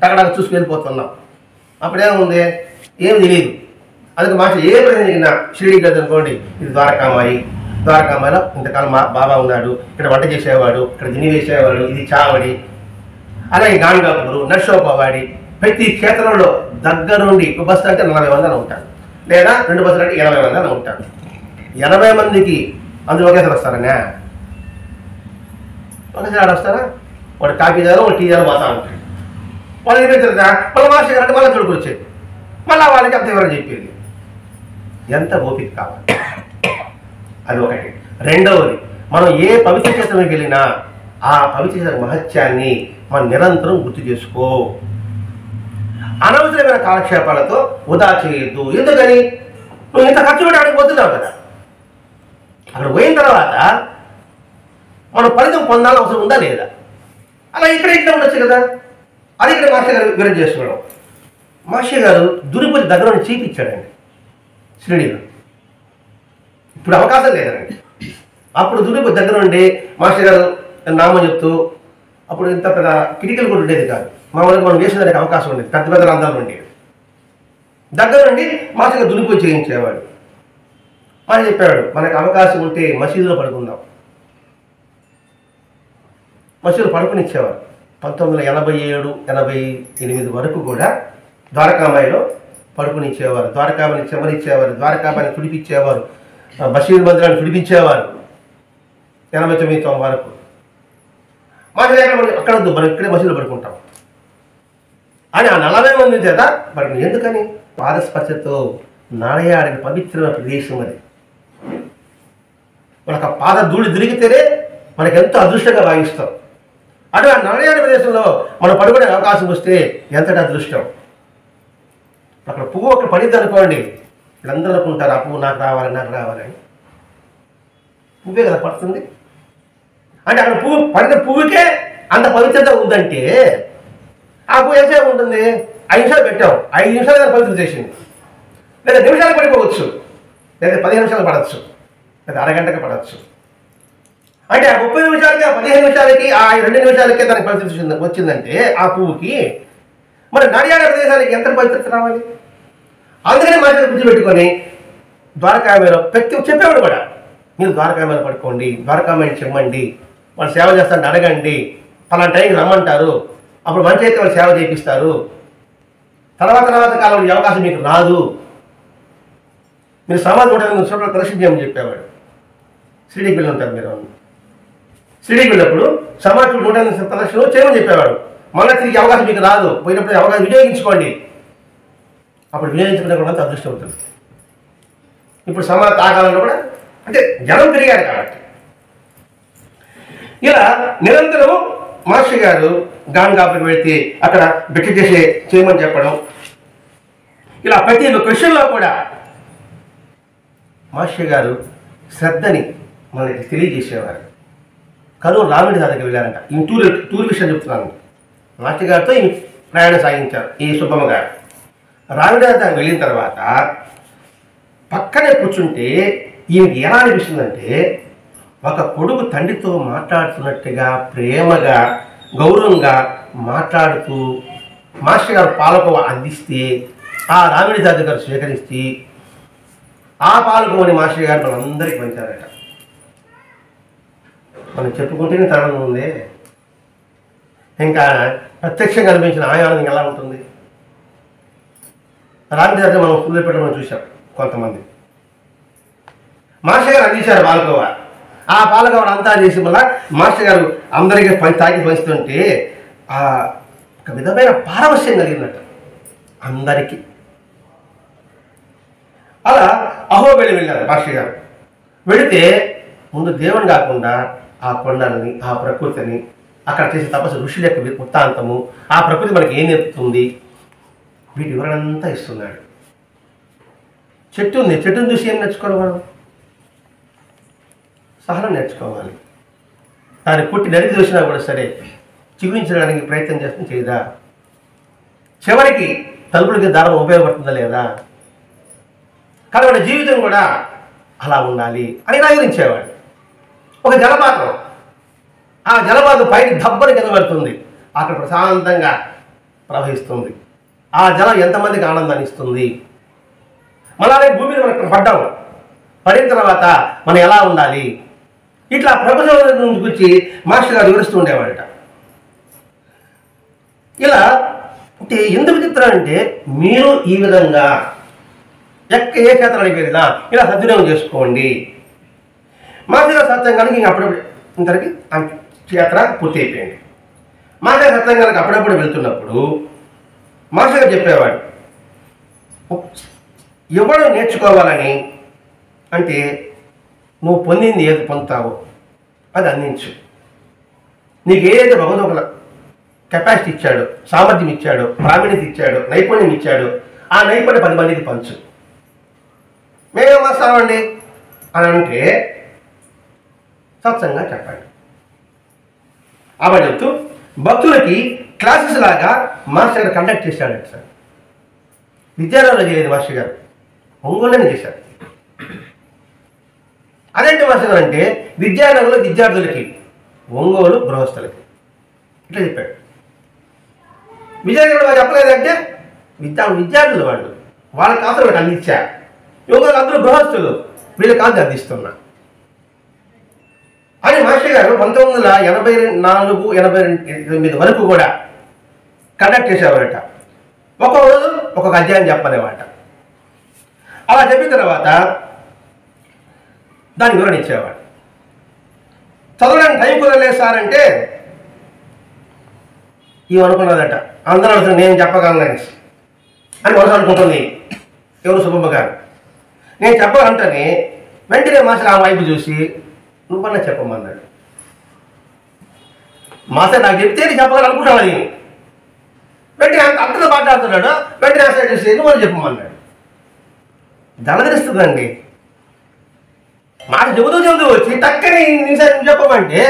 అక్కడ చూసి వెళ్ళిపోతున్నాం. అప్పుడేముంది ఏమి తెలియదు. అందుకే మాస్టర్ ఏ ప్రదేశం షిరిడీకి వెళ్తే అనుకోండి, ఇది ద్వారకామాయి, ద్వారకామాయిలో ఇంతకాలం బాబా ఉన్నాడు, ఇక్కడ వంట చేసేవాడు, ఇక్కడ దిని వేసేవాడు, ఇది చావడి, అలాగే గాంగాపూరు, నర్సోపవాడి, ప్రతి క్షేత్రంలో దగ్గరుండి ఒక బస్సు అంటే 40 మంది ఉంటారు, లేదా 2 బస్సులు అంటే 80 మంది ఉంటారు. 80 మందికి అందులో ఒకేసారి వస్తారనే, ఒకేసారి వస్తారా? వాడు కాఫీ తాను, వాడు టీ తాను పోతా ఉంటాడు. వాళ్ళు ఏమైతుందా మళ్ళీ మాస్టర్ గారు అంటే మళ్ళీ చూడుకు వచ్చేది, మళ్ళీ వాళ్ళకి అంత వివరం చెప్పేది. ఎంత ఓపిక కావాలి, అది ఒకటి. రెండవది, మనం ఏ పవిత్ర క్షేత్రంలోకి వెళ్ళినా ఆ పవిత్ర మహత్యాన్ని మనం నిరంతరం గుర్తు చేసుకో. అనవసరమైన కాలక్షేపాలతో వృధా చేయొద్దు. ఎందుకని నువ్వు ఇంత ఖర్చు పెట్టి అక్కడికి పోతున్నావు కదా, అక్కడ పోయిన తర్వాత మనం ఫలితం పొందాలని అవసరం ఉందా లేదా? అలా ఇక్కడ ఉండొచ్చు కదా. అది ఇక్కడ మాస్టర్ గారు వివరణ చేస్తున్నాడు. మాస్టర్ గారు దురుపతి దగ్గర నుండి చూపించాడండి షిరిడీలో. ఇప్పుడు అవకాశం లేదండి. అప్పుడు దురుపతి దగ్గర నుండి మాస్టర్ గారు నామం చెప్తూ, అప్పుడు ఇంత పెద్ద కిటికీలు కూడా ఉండేది కాదు, మామూలుగా మనం వేసేదానికి అవకాశం ఉండేది, పెద్ద పెద్ద రంధ్రాలు ఉండేవి. దగ్గర నుండి మాస్టర్ గారు దురుపతి చేయించేవాడు. అని చెప్పాడు, మనకు అవకాశం ఉంటే మసీదులో పడుకుందాం. మసీదులో పడుకునిచ్చేవారు. 1987, 88 వరకు కూడా ద్వారకామాయిలో పడుకునిచ్చేవారు. ద్వారకామాయిని చెమరిచ్చేవారు, ద్వారకామాయిని తుడిపించేవారు, బషీర్ మందిరాన్ని తుడిపించేవారు. 89 వరకు మాస్టర్ అక్కడ వద్దు, మనం ఇక్కడే మసీదులో పడుకుంటాం అని ఆ 40 మంది చేత పడుకుని. ఎందుకని? పాదస్పర్శతో నాడయాడిన పవిత్రమైన ప్రదేశం అది. మనకు ఆ పాద ధూళి దొరికితేనే మనకు ఎంతో అదృష్టంగా భావిస్తాం. అటు ఆ నాడయాడి ప్రదేశంలో మనం పడుకునే అవకాశం వస్తే ఎంతటి అదృష్టం. అక్కడ పువ్వు అక్కడ పడింది అనుకోండి, వీళ్ళందరూ అనుకుంటారు ఆ పువ్వు నాకు రావాలని. పువ్వే కదా పడుతుంది. అంటే అక్కడ పువ్వు పడిన పువ్వుకే అంత పవిత్రత ఉందంటే ఆ పువ్వు ఎంతసేపు ఉంటుంది? 5 నిమిషాలు పెట్టాం, 5 నిమిషాలు దాన్ని పవిత్ర చేసింది. లేదా నిమిషాలు పడిపోవచ్చు, లేదా 15 నిమిషాలు పడవచ్చు, లేదా అరగంటకి పడవచ్చు. అంటే ఆ 30 నిమిషాలకి, ఆ 15 నిమిషాలకి, ఆ 2 నిమిషాలకే దానికి పవిత్రత వచ్చిందంటే ఆ పువ్వుకి మరి నడియాడ ప్రదేశానికి ఎంత పవిత్రత రావాలి? అందుకని మాటలు గుర్తుపెట్టుకొని ద్వారకామాయిలో ప్రతి చెప్పేవాడు కూడా, మీరు ద్వారకామాయిలో పడుకోండి, ద్వారకామాయిని చెమ్మండి, వాళ్ళు సేవ చేస్తారంటే అడగండి, పలానా టైంకి రమ్మంటారు, అప్పుడు మంచి అయితే వాళ్ళు సేవ చేపిస్తారు. తర్వాత కాలంలో ఈ అవకాశం మీకు రాదు, మీరు సమాజం చూడాలని దర్శనం చేయమని చెప్పేవాడు. షిరిడీకి వెళ్ళి ఉంటారు మీరు, షిరిడీకి వెళ్ళినప్పుడు సమాజం చూడాలని ప్రదర్శన చేయమని చెప్పేవాడు. మళ్ళీ తిరిగి అవకాశం మీకు రాదు, పోయినప్పుడు అవకాశం వినియోగించుకోండి. అప్పుడు వినియోగించుకునే కూడా అంత అదృష్టం అవుతుంది. ఇప్పుడు సమాజ తాగాలంలో కూడా అంటే జనం పెరిగారు కాబట్టి ఇలా నిరంతరం మాస్టర్ గారు గాంగాపురికి వెళ్తే అక్కడ భిక్ష చేయమని చెప్పడం. ఇలా ప్రతి క్వశ్చన్లో కూడా మాస్టర్ గారు శ్రద్ధని మనకి తెలియజేసేవారు. కరువు రామిడి దగ్గరికి వెళ్ళారంట. ఈ టూర్ విషయం చెప్తున్నాను. మాస్టర్ గారితో ఈ ప్రయాణం సాగించారు ఈ సుబ్బమ్మ గారు. రామిడి దగ్గరికి వెళ్ళిన తర్వాత పక్కనే కూర్చుంటే ఈయనకి ఎలా అనిపిస్తుందంటే, ఒక కొడుకు తండ్రితో మాట్లాడుతున్నట్టుగా ప్రేమగా గౌరవంగా మాట్లాడుతూ మాస్టర్ గారు పాలకోవ అందిస్తే ఆ రామిడి దాది గారు స్వీకరిస్తే ఆ పాలకోవని మాస్టర్ గారు మనందరికీ పంచారట. మనం చెప్పుకుంటేనే తరం ఉంది, ఇంకా ప్రత్యక్షంగా కనిపించిన ఆయానం ఎలా ఉంటుంది. రామిడి దాది మనం స్కూల్లో పెట్టడం చూసాం. కొంతమంది మాస్టర్ గారు అందించారు పాలకోవ. ఆ పాలకోవను అంతా చేసి మళ్ళీ మాస్టర్ గారు అందరికీ తాకి పంచుతుంటే ఒక విధమైన పారవశ్యం కలిగినట్టు అందరికీ. అలా అహోబిలం వెళ్ళారు మాస్టర్ గారు. వెళితే ముందు దేవుని కాకుండా ఆ కొండలని, ఆ ప్రకృతిని, అక్కడ చేసే తపస్సు, ఋషుల యొక్క వృత్తాంతము, ఆ ప్రకృతి మనకి ఏం నేర్పుతుంది, వీటి వివరణంతా ఇస్తున్నాడు. చెట్టు ఉంది, చెట్టును చూసి ఏం నేర్చుకోవాలి మనం? సహనం నేర్చుకోవాలి. దాన్ని పుట్టి నరికి చూసినా కూడా సరే చిగురించడానికి ప్రయత్నం చేస్తుంది చేయదా? చివరికి తలుపులకి దారం ఉపయోగపడుతుందా లేదా? కాబట్టి జీవితం కూడా అలా ఉండాలి అని వివరించేవాడు. ఒక జలపాతం, ఆ జలపాతం పైకి దబ్బని కింద పడుతుంది, అక్కడ ప్రశాంతంగా ప్రవహిస్తుంది. ఆ జలం ఎంతమందికి ఆనందాన్ని ఇస్తుంది. మళ్ళీ భూమిని మనం పడ్డాము, పడిన తర్వాత మనం ఎలా ఉండాలి, ఇట్లా ప్రపంచం గురించి మాస్టర్ గారు వివరిస్తూ ఉండేవాడట. ఇలా అంటే ఎందుకు చెప్తున్నానంటే, మీరు ఈ విధంగా ఏ క్షేత్రానికి వెళ్ళినా ఇలా సద్వినియోగం చేసుకోండి. మాస్టర్ గారు సత్సంగానికి ఇంక అప్పుడప్పుడు ఇంతవరకు క్షేత్ర పూర్తి అయిపోయింది. మాస్టర్ గారు సత్సంగానికి అప్పుడప్పుడు వెళ్తున్నప్పుడు మాస్టర్ గారు చెప్పేవాడు, ఎవరు నేర్చుకోవాలని అంటే నువ్వు పొందింది ఏది పొందుతావో అది అందించు. నీకు ఏదైతే భగవంతుడు ఒక కెపాసిటీ ఇచ్చాడు, సామర్థ్యం ఇచ్చాడు, ప్రావీణ్యత ఇచ్చాడు, నైపుణ్యం ఇచ్చాడు, ఆ నైపుణ్యం 10 మందికి పంచు. మేమేమొస్తామండి అని అంటే సత్సంగా చెప్పండి. అలా చెప్తూ భక్తులకి క్లాసెస్ లాగా మాస్టర్ గారు కండక్ట్ చేశాడు. సార్ విద్యాలయంలో చేయలేదు మాస్టర్ గారు, ఒంగోలులోనే చేశారు. అదేంటి మాస్టర్ గారు అంటే, విద్యానగర్లో విద్యార్థులకి, ఒంగోలు గృహస్థులకి ఇట్లా చెప్పాడు. విజయనగరంలో చెప్పలేదంటే విద్యార్థులు వాళ్ళ కాదు వాళ్ళకి అందించా. యువకులు అందరూ గృహస్థులు, వీళ్ళ కాదు అందిస్తున్నా అని మాస్టర్ గారు 1984-89 వరకు కూడా కండక్ట్ చేసేవారట. ఒక్కొక్క రోజు ఒక్కొక్క అధ్యాయం చెప్పనేవాట. అలా చెప్పిన తర్వాత దాన్ని వివరణ ఇచ్చేవాడు. చదవడానికి టైం కుదరలేదు సార్ అంటే ఇవనుకున్నదట, అందరూ అడుగుతుంది నేను చెప్పగలను అని మనసు అనుకుంటుంది. ఎవరు? సుబ్బమ్మ గారు. నేను చెప్పాలంటేనే వెంటనే మాస్టర్ ఆ వైపు చూసి నువ్వన్నా చెప్పమన్నాడు. మాస్టర్ నాకు చెప్తే నేను చెప్పగలనుకుంటాను అని వెంటనే అంతగా మాట్లాడుతున్నాడు. వెంటనే ఆ సైడ్ చూసి నువ్వు చెప్పమన్నాడు. దళదరిస్తుందండి. మాట చెబుతూ వచ్చి టక్కని నిమిషాలు చెప్పమంటే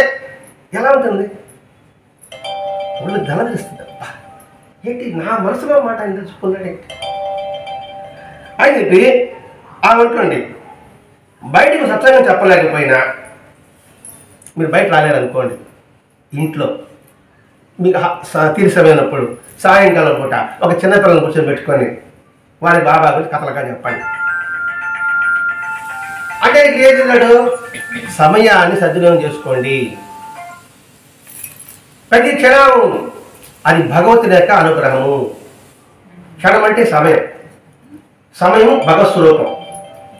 ఎలా ఉంటుంది? వాళ్ళు దళదరిస్తుంది. ఏంటి నా మనసులో మాట ఆయన తెలుసుకున్నాడు అని చెప్పి అనుకోండి. బయటకు సత్సంగం చెప్పలేకపోయినా మీరు బయట రాలేరనుకోండి, ఇంట్లో మీకు తీరిసమైనప్పుడు సాయంకాలం పూట ఒక చిన్నపిల్లలను కూర్చొని పెట్టుకొని వారి బాబా గురించి కథలుగా చెప్పండి. అంటే ఏం చేస్తున్నాడు? సమయాన్ని సద్వినియోగం చేసుకోండి. ప్రతి క్షణం అది భగవంతుని యొక్క అనుగ్రహము. క్షణం అంటే సమయం, సమయం భగవత్ స్వరూపం.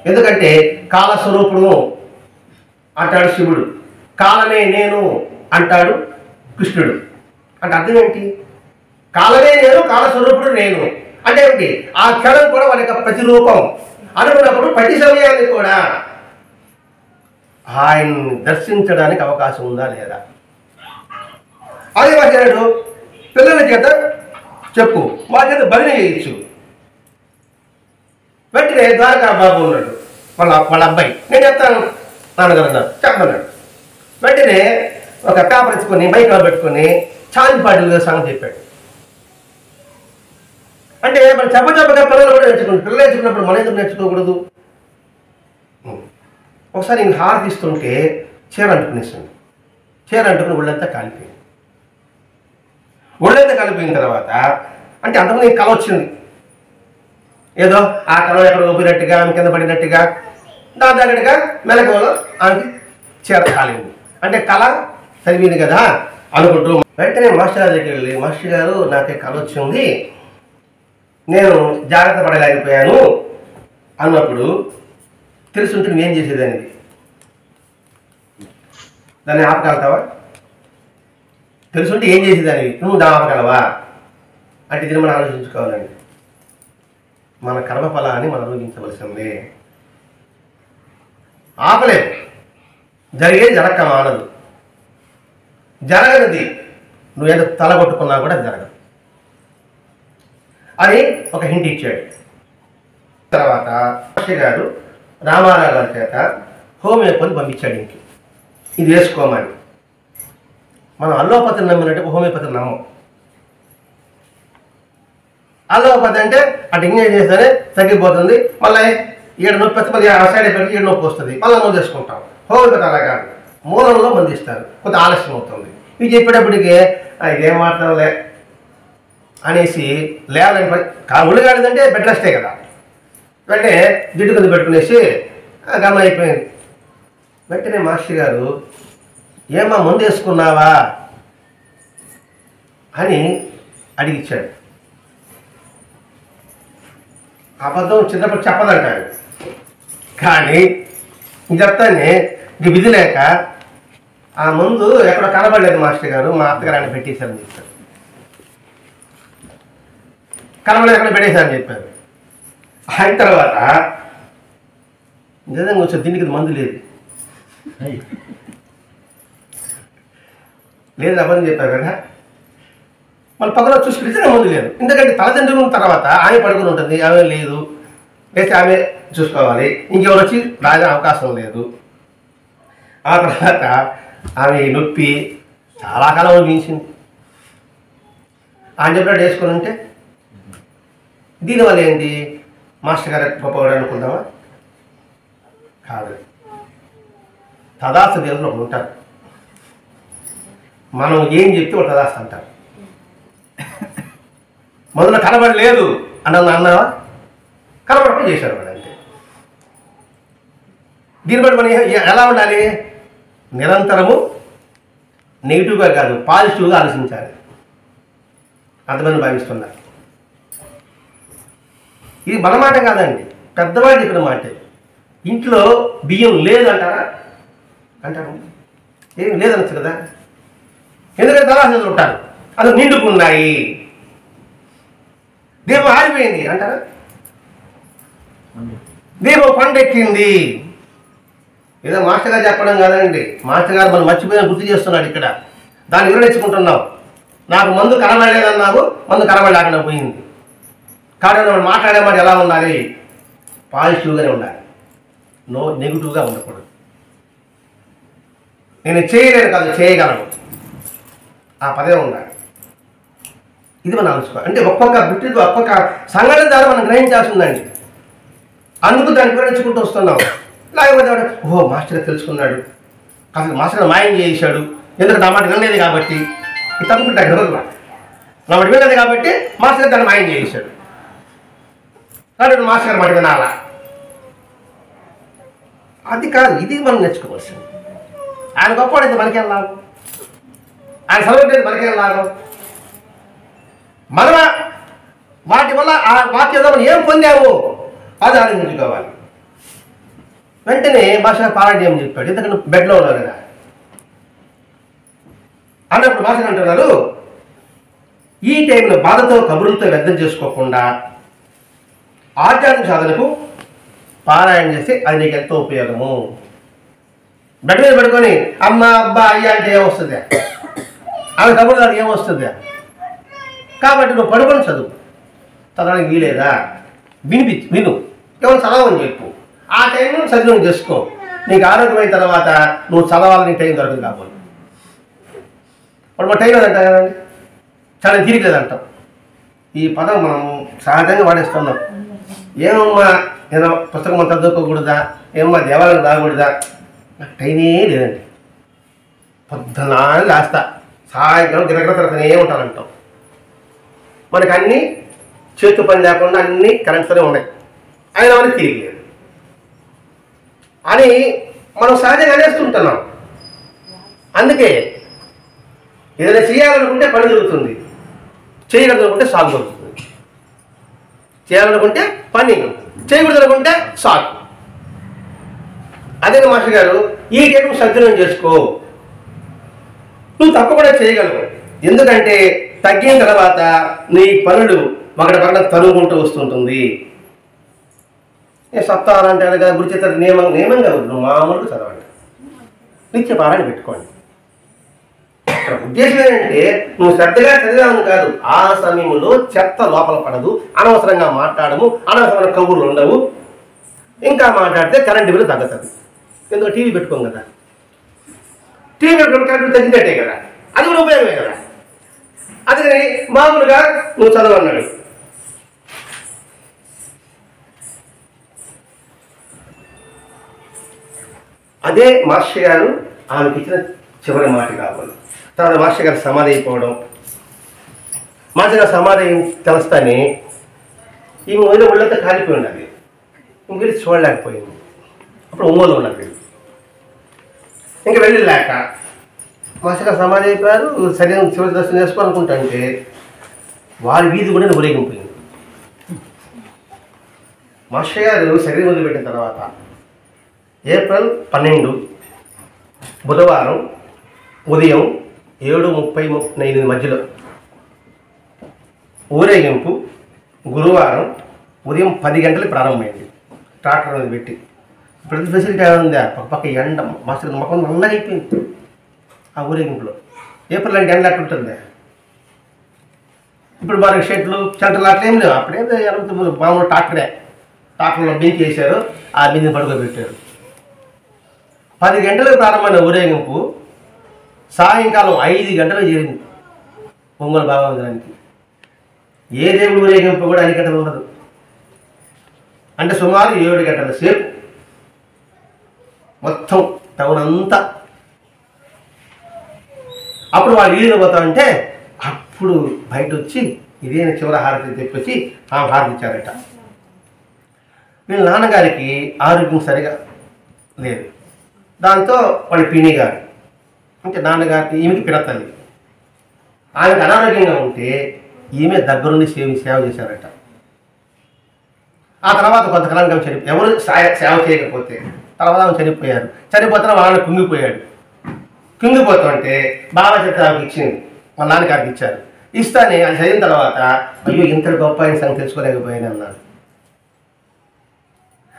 ఎందుకంటే కాలస్వరూపుడు అంటాడు శివుడు, కాలమే నేను అంటాడు కృష్ణుడు. అంటే అర్థం ఏంటి? కాలమే నేను, కాలస్వరూపుడు నేను అంటే ఏంటి? ఆ క్షణం కూడా వాళ్ళ యొక్క ప్రతిరూపం అనుకున్నప్పుడు ప్రతి సమయాన్ని కూడా ఆయన్ని దర్శించడానికి అవకాశం ఉందా లేదా? అదే మాట్లాడాడు. పిల్లల చేత చెప్పు, వాళ్ళ చేత బదిలీ చేయొచ్చు. వెంటనే ద్వారకా బాబు ఉన్నాడు, వాళ్ళ అబ్బాయి. నేను చెప్తాను నాన్నగారు అన్నారు చెప్పమన్నాడు. వెంటనే ఒక పేపర్ ఇచ్చుకొని మైక్లో పెట్టుకొని చాందిపాటి సంగతి చెప్పాడు. అంటే మనం చెప్పగా పిల్లలు కూడా నేర్చుకుంటారు. పిల్లలు నేర్చుకున్నప్పుడు మనం ఎందుకు నేర్చుకోకూడదు? ఒకసారి ఇంక హార తీస్తుంటే చీర అంటుకునేస్తుంది. చీర అంటుకుని ఒళ్ళంతా కాలిపోయింది. ఒళ్ళంతా కాలిపోయిన తర్వాత అంటే అంతకుముందు కళ వచ్చింది. ఏదో ఆ కళ ఎక్కడ ఊపినట్టుగా ఆమె కింద పడినట్టుగా దాని దగ్గరగా మెలకువలో ఆమెకి చీర కాలింది. అంటే కళ చదివింది కదా అనుకుంటూ వెంటనే మాస్టర్ గారి దగ్గరికి వెళ్ళి, మాస్టర్ గారు నాకే కళ వచ్చింది, నేను జాగ్రత్త పడలేకపోయాను అన్నప్పుడు తెలుసుంటే నువ్వేం చేసేదానికి? దాన్ని ఆపగలుగుతావా? తెలుసుంటే ఏం చేసేదానికి? నువ్వు దాన్ని ఆపగలవా అంటే దీన్ని మనం ఆలోచించుకోవాలండి. మన కర్మఫలాన్ని మనం అనుభవించవలసిందే. ఆపలేదు, జరిగేది జరగక మానదు. జరగనిది నువ్వేదో తలగొట్టుకున్నా కూడా జరగదు అని ఒక హింట్ ఇచ్చాడు. తర్వాత మాస్టర్ గారు రామారావు గారి చేత హోమియోపతి పంపించాడు. ఇంక ఇది వేసుకోమని. మనం అల్లోపతిని నమ్మినట్టు హోమియోపతిని నమ్మం. అల్లోపతి అంటే అటు ఇంజనీర్ చేస్తేనే తగ్గిపోతుంది, మళ్ళీ ఈడ నొప్పి వస్తే మళ్ళీ ఆ సైడ్ పెట్టి ఈడ నొప్పి వస్తుంది, మళ్ళీ మందు చేసుకుంటాం. హోమియోపతి అలా కాదు, మూలంలో మంది ఇస్తారు, కొంత ఆలస్యం అవుతుంది. ఇవి చెప్పేటప్పటికి ఇదేం మాట్లాడలే అనేసి లేవాలని ఒళ్ళుగాడిదంటే బెడ్ రెస్టే కదా, వెంటనే జిడ్డు కింద పెట్టుకునేసి గమనం అయిపోయింది. వెంటనే మాస్టర్ గారు ఏమా ముందు వేసుకున్నావా అని అడిగిచ్చాడు. అబద్ధం చిన్నప్పుడు చెప్పదంటాడు, కానీ చెప్తానే ఇంక విధి లేక ఆ ముందు ఎక్కడ కనబడలేదు మాస్టర్ గారు, మా అత్తగారు ఆయన పెట్టేశారని చెప్పారు. కనబడలేదు, ఎక్కడ పెట్టేశారని చెప్పారు. అయిన తర్వాత నిజంగా వచ్చే దీనికి మందు లేదు లేదు అబద్ధం చెప్పారు కదా. మళ్ళీ పక్కన చూసి నిజంగా మందు లేదు. ఎందుకంటే తల్లిదండ్రులు ఉన్న తర్వాత ఆమె పడుకుని ఉంటుంది, ఆమె లేదు, లేకపోతే ఆమె చూసుకోవాలి, ఇంకెవరు వచ్చి రాగే అవకాశం లేదు. ఆ తర్వాత ఆమె నొప్పి చాలా కాలం అనిపించింది. ఆయన చెప్పినట్టు వేసుకొని ఉంటే దీనివల్ల ఏంటి? మాస్టర్ గారు గొప్పవాడు అనుకుందామా? కాదు. తదాస్తు దేవుళ్ళు ఒకరు ఉంటారు, మనం ఏం చెప్తే ఒక తదాస్తు అంటారు. మొదలు కనబడలేదు అన్నావా, కనబడకుండా చేశారు వాడు అంతే. దీన్ని బట్టి మనం ఎలా ఉండాలి? నిరంతరము నెగిటివ్గా కాదు, పాజిటివ్గా ఆలోచించాలి. అంతమంది భావిస్తున్నారు. ఇది మన మాట కాదండి, పెద్దవాళ్ళు చెప్పిన మాటే. ఇంట్లో బియ్యం లేదు అంటారా? అంటారు. ఏం లేదనొచ్చు కదా, ఎందుకంటే తలాసలు ఉంటారు, అది నిండుకున్నాయి, దీపం ఆరిపోయింది అంటారా? దీపం పండెక్కింది. ఏదో మాస్టర్ గారు చెప్పడం కాదండి, మాస్టర్ గారు మనం మర్చిపోయిన గుర్తు చేస్తున్నాడు ఇక్కడ. దాన్ని వివరించుకుంటున్నాం. నాకు మందు కనబడలేదన్నావు, మందు కనబడలేకుండా పోయింది. కాబట్టి మనం మాట్లాడే మాట ఎలా ఉండాలి? పాజిటివ్గానే ఉండాలి, నెగిటివ్గా ఉండకూడదు. నేను చేయలేను కాదు, చేయగలను, ఆ పదే ఉండాలి. ఇది మనం ఆలోచించుకోవాలి. అంటే ఒక్కొక్క బిట్టుకు ఒక్కొక్క సంఘటన ద్వారా మనం గ్రహించాల్సి ఉందండి. అందుకు దాన్ని వివరించుకుంటూ వస్తున్నాం. లేకపోతే ఓహో మాస్టర్ తెలుసుకున్నాడు, అసలు మాస్టర్ మాయం చేశాడు, ఎందుకంటే నా మాట వినలేదు కాబట్టి. ఇది తప్పుకుంటాడు రోజు నా మాట వినలేదు కాబట్టి మాస్టర్ దాన్ని మాయం చేశాడు, కాబట్టి మాస్టర్ గారు మాట వినాలా? అది కాదు, ఇది మనం నేర్చుకోవాల్సింది. ఆయన గొప్పవాడైతే మనకేం లాభం? ఆయన చదవలేదు మనకేం లాభం? మన వాటి వల్ల ఆ వాక్యంలో మనం ఏం పొందాము అది ఆలోచించుకోవాలి. వెంటనే మాస్టర్ పారాయణ చేయమని చెప్పాడు, ఎందుకంటే బెడ్లో ఉన్నారు కదా అన్నప్పుడు మాస్టర్ అంటున్నారు, ఈ టైంలో బాధతో కబుర్లతో వ్యర్థం చేసుకోకుండా ఆధ్యాత్మిక సాధనకు పారాయణ చేస్తే అది నీకు ఎంతో ఉపయోగము. బెడ్ మీద పడుకొని అమ్మ అబ్బా అయ్యా అంటే ఏమొస్తుంది? ఆమె కబుర్లు అది ఏమొస్తుంది? కాబట్టి నువ్వు పడుకొని చదువు, చదవడానికి వీలేదా? విను, ఎవరు చదవని చెప్పు, ఆ టైంలో సద్వినియోగం చేసుకో. నీకు ఆరోగ్యమైన తర్వాత నువ్వు చదవాలని టైం దొరకదు కాబోలు. ఇప్పుడు టైం లేదంటాం కదండి, చాలా తీరిక లేదంటాం. ఈ పదం మనం సహజంగా వాడేస్తున్నాం. ఏమమ్మా నేను పుస్తకం అంతా చదువుకోకూడదా, ఏమమ్మా దేవాలయం రాకూడదా, నాకు టైమే లేదండి. పొద్దున లేస్తా, సాయంత్రం గిరగర తిరుగుతూనే ఉంటానంటాం. మనకు అన్నీ చేతు పని లేకుండా అన్నీ కరెంట్తోనే ఉన్నాయి, అయినా మనకి తిరిగి లేదు అని మనం సహజంగా అనేస్తుంటున్నాం. అందుకే ఏదైనా చేయాలనుకుంటే పని జరుగుతుంది, చేయగలనుకుంటే సాగు జరుగుతుంది. చేయాలనుకుంటే పని, చేయకూడదు అనుకుంటే సాగు. అదే మాస్టర్ గారు ఈ టైం సద్వినియోగం చేసుకో, నువ్వు తప్పకుండా చేయగలవు. ఎందుకంటే తగ్గిన తర్వాత నీ పనులు ఒకటి పక్కన తరుగుకుంటూ వస్తుంటుంది. సప్తాహాలంటే కదా గురుచేత నియమంగా నువ్వు మామూలుగా చదవండి, నిత్య పారాయణ పెట్టుకోండి. ఉద్దేశం ఏంటంటే నువ్వు శ్రద్ధగా చదివాను కాదు, ఆ సమయంలో చెత్త లోపల పడదు, అనవసరంగా మాట్లాడము, అనవసరమైన కబుర్లు ఉండవు. ఇంకా మాట్లాడితే కరెంటు బిల్లు తగ్గుతుంది. ఎందుకంటే టీవీ పెట్టుకోం కదా, టీవీ పెట్టుకుని కరెంటు తగ్గినట్టే కదా, అది కూడా ఉపయోగమే కదా. అందుకని మామూలుగా నువ్వు చదవన్నాడు. అదే మాస్టర్ గారు ఆమెకి ఇచ్చిన చివరి మాట కావాలి. తర్వాత మాస్టర్ గారు సమాధి అయిపోవడం, మాస్టర్ గారు సమాధి తెలుస్తానే ఈమె వదిలే ఒళ్ళంతా కాలిపోయి ఉన్నది, ఇంకెళ్ళి చూడలేకపోయింది. అప్పుడు ఒంగోలు ఉన్నది, ఇంక వెళ్ళలేక మాస్టర్ గారు సమాధి అయిపోయారు. శరీరం చివరి దర్శనం చేసుకోవాలనుకుంటుంటే వారి వీధి కూడా ఊరేగిపోయింది. మాస్టర్ గారు శరీరం వదిలిపెట్టిన తర్వాత ఏప్రిల్ 12 బుధవారం ఉదయం 7:30-8 మధ్యలో ఊరేగింపు గురువారం ఉదయం 10 గంటలకు ప్రారంభమైంది. ట్రాక్టర్ అనేది పెట్టి ప్రతి ఫెసిలిటీ ఉందా, పక్క ఎండ మాస్టర్ మొక్కలు నల్లగా అయిపోయింది ఆ ఊరేగింపులో. ఏప్రిల్ అంటే ఎండ అట్లా ఉంటుంది. ఇప్పుడు మనకి షెట్లు సెంటర్లు అట్లా ఏం లేవు. అప్పుడేదో మామూలు ట్రాక్టర్లో బెంచ్ వేశారు, ఆ బిందెని పడుకోబెట్టారు. 10 గంటలకు ప్రారంభమైన ఊరేగింపు సాయంకాలం 5 గంటలకు చేరింది ఒంగోలు బాబా మందిరానికి. ఏ దేవుడు ఊరేగింపు కూడా అనికట్టలు ఉండదు. అంటే సుమారు 7 గంటల సేపు మొత్తం టౌన్ అంతా. అప్పుడు వాళ్ళు వీధిలో పోతా ఉంటే అప్పుడు బయట వచ్చి ఇదేనా చివరి హారతి తెప్పొచ్చి ఆమె హారతి ఇచ్చారట. వీళ్ళ నాన్నగారికి ఆరోగ్యం సరిగా లేదు. దాంతో వాడి పిన్ని గారు అంటే నాన్నగారికి ఈమెకి పిడతల్లి, ఆమెకు అనారోగ్యంగా ఉంటే ఈమె దగ్గరుండి సేవ చేశారట. ఆ తర్వాత కొంతకాలంగా ఎవరు సేవ చేయకపోతే తర్వాత ఆమె చనిపోయారు. చనిపోతున్న వాళ్ళని కుంగిపోతుంటే బాబా చెప్తే ఆమెకి ఇచ్చింది, వాళ్ళ నాన్నగారికి ఇచ్చారు. ఇస్తానే అది చదివిన తర్వాత అయ్యో ఇంత గొప్ప ఆయన సంగతి తెలుసుకోలేకపోయాను అన్నాడు.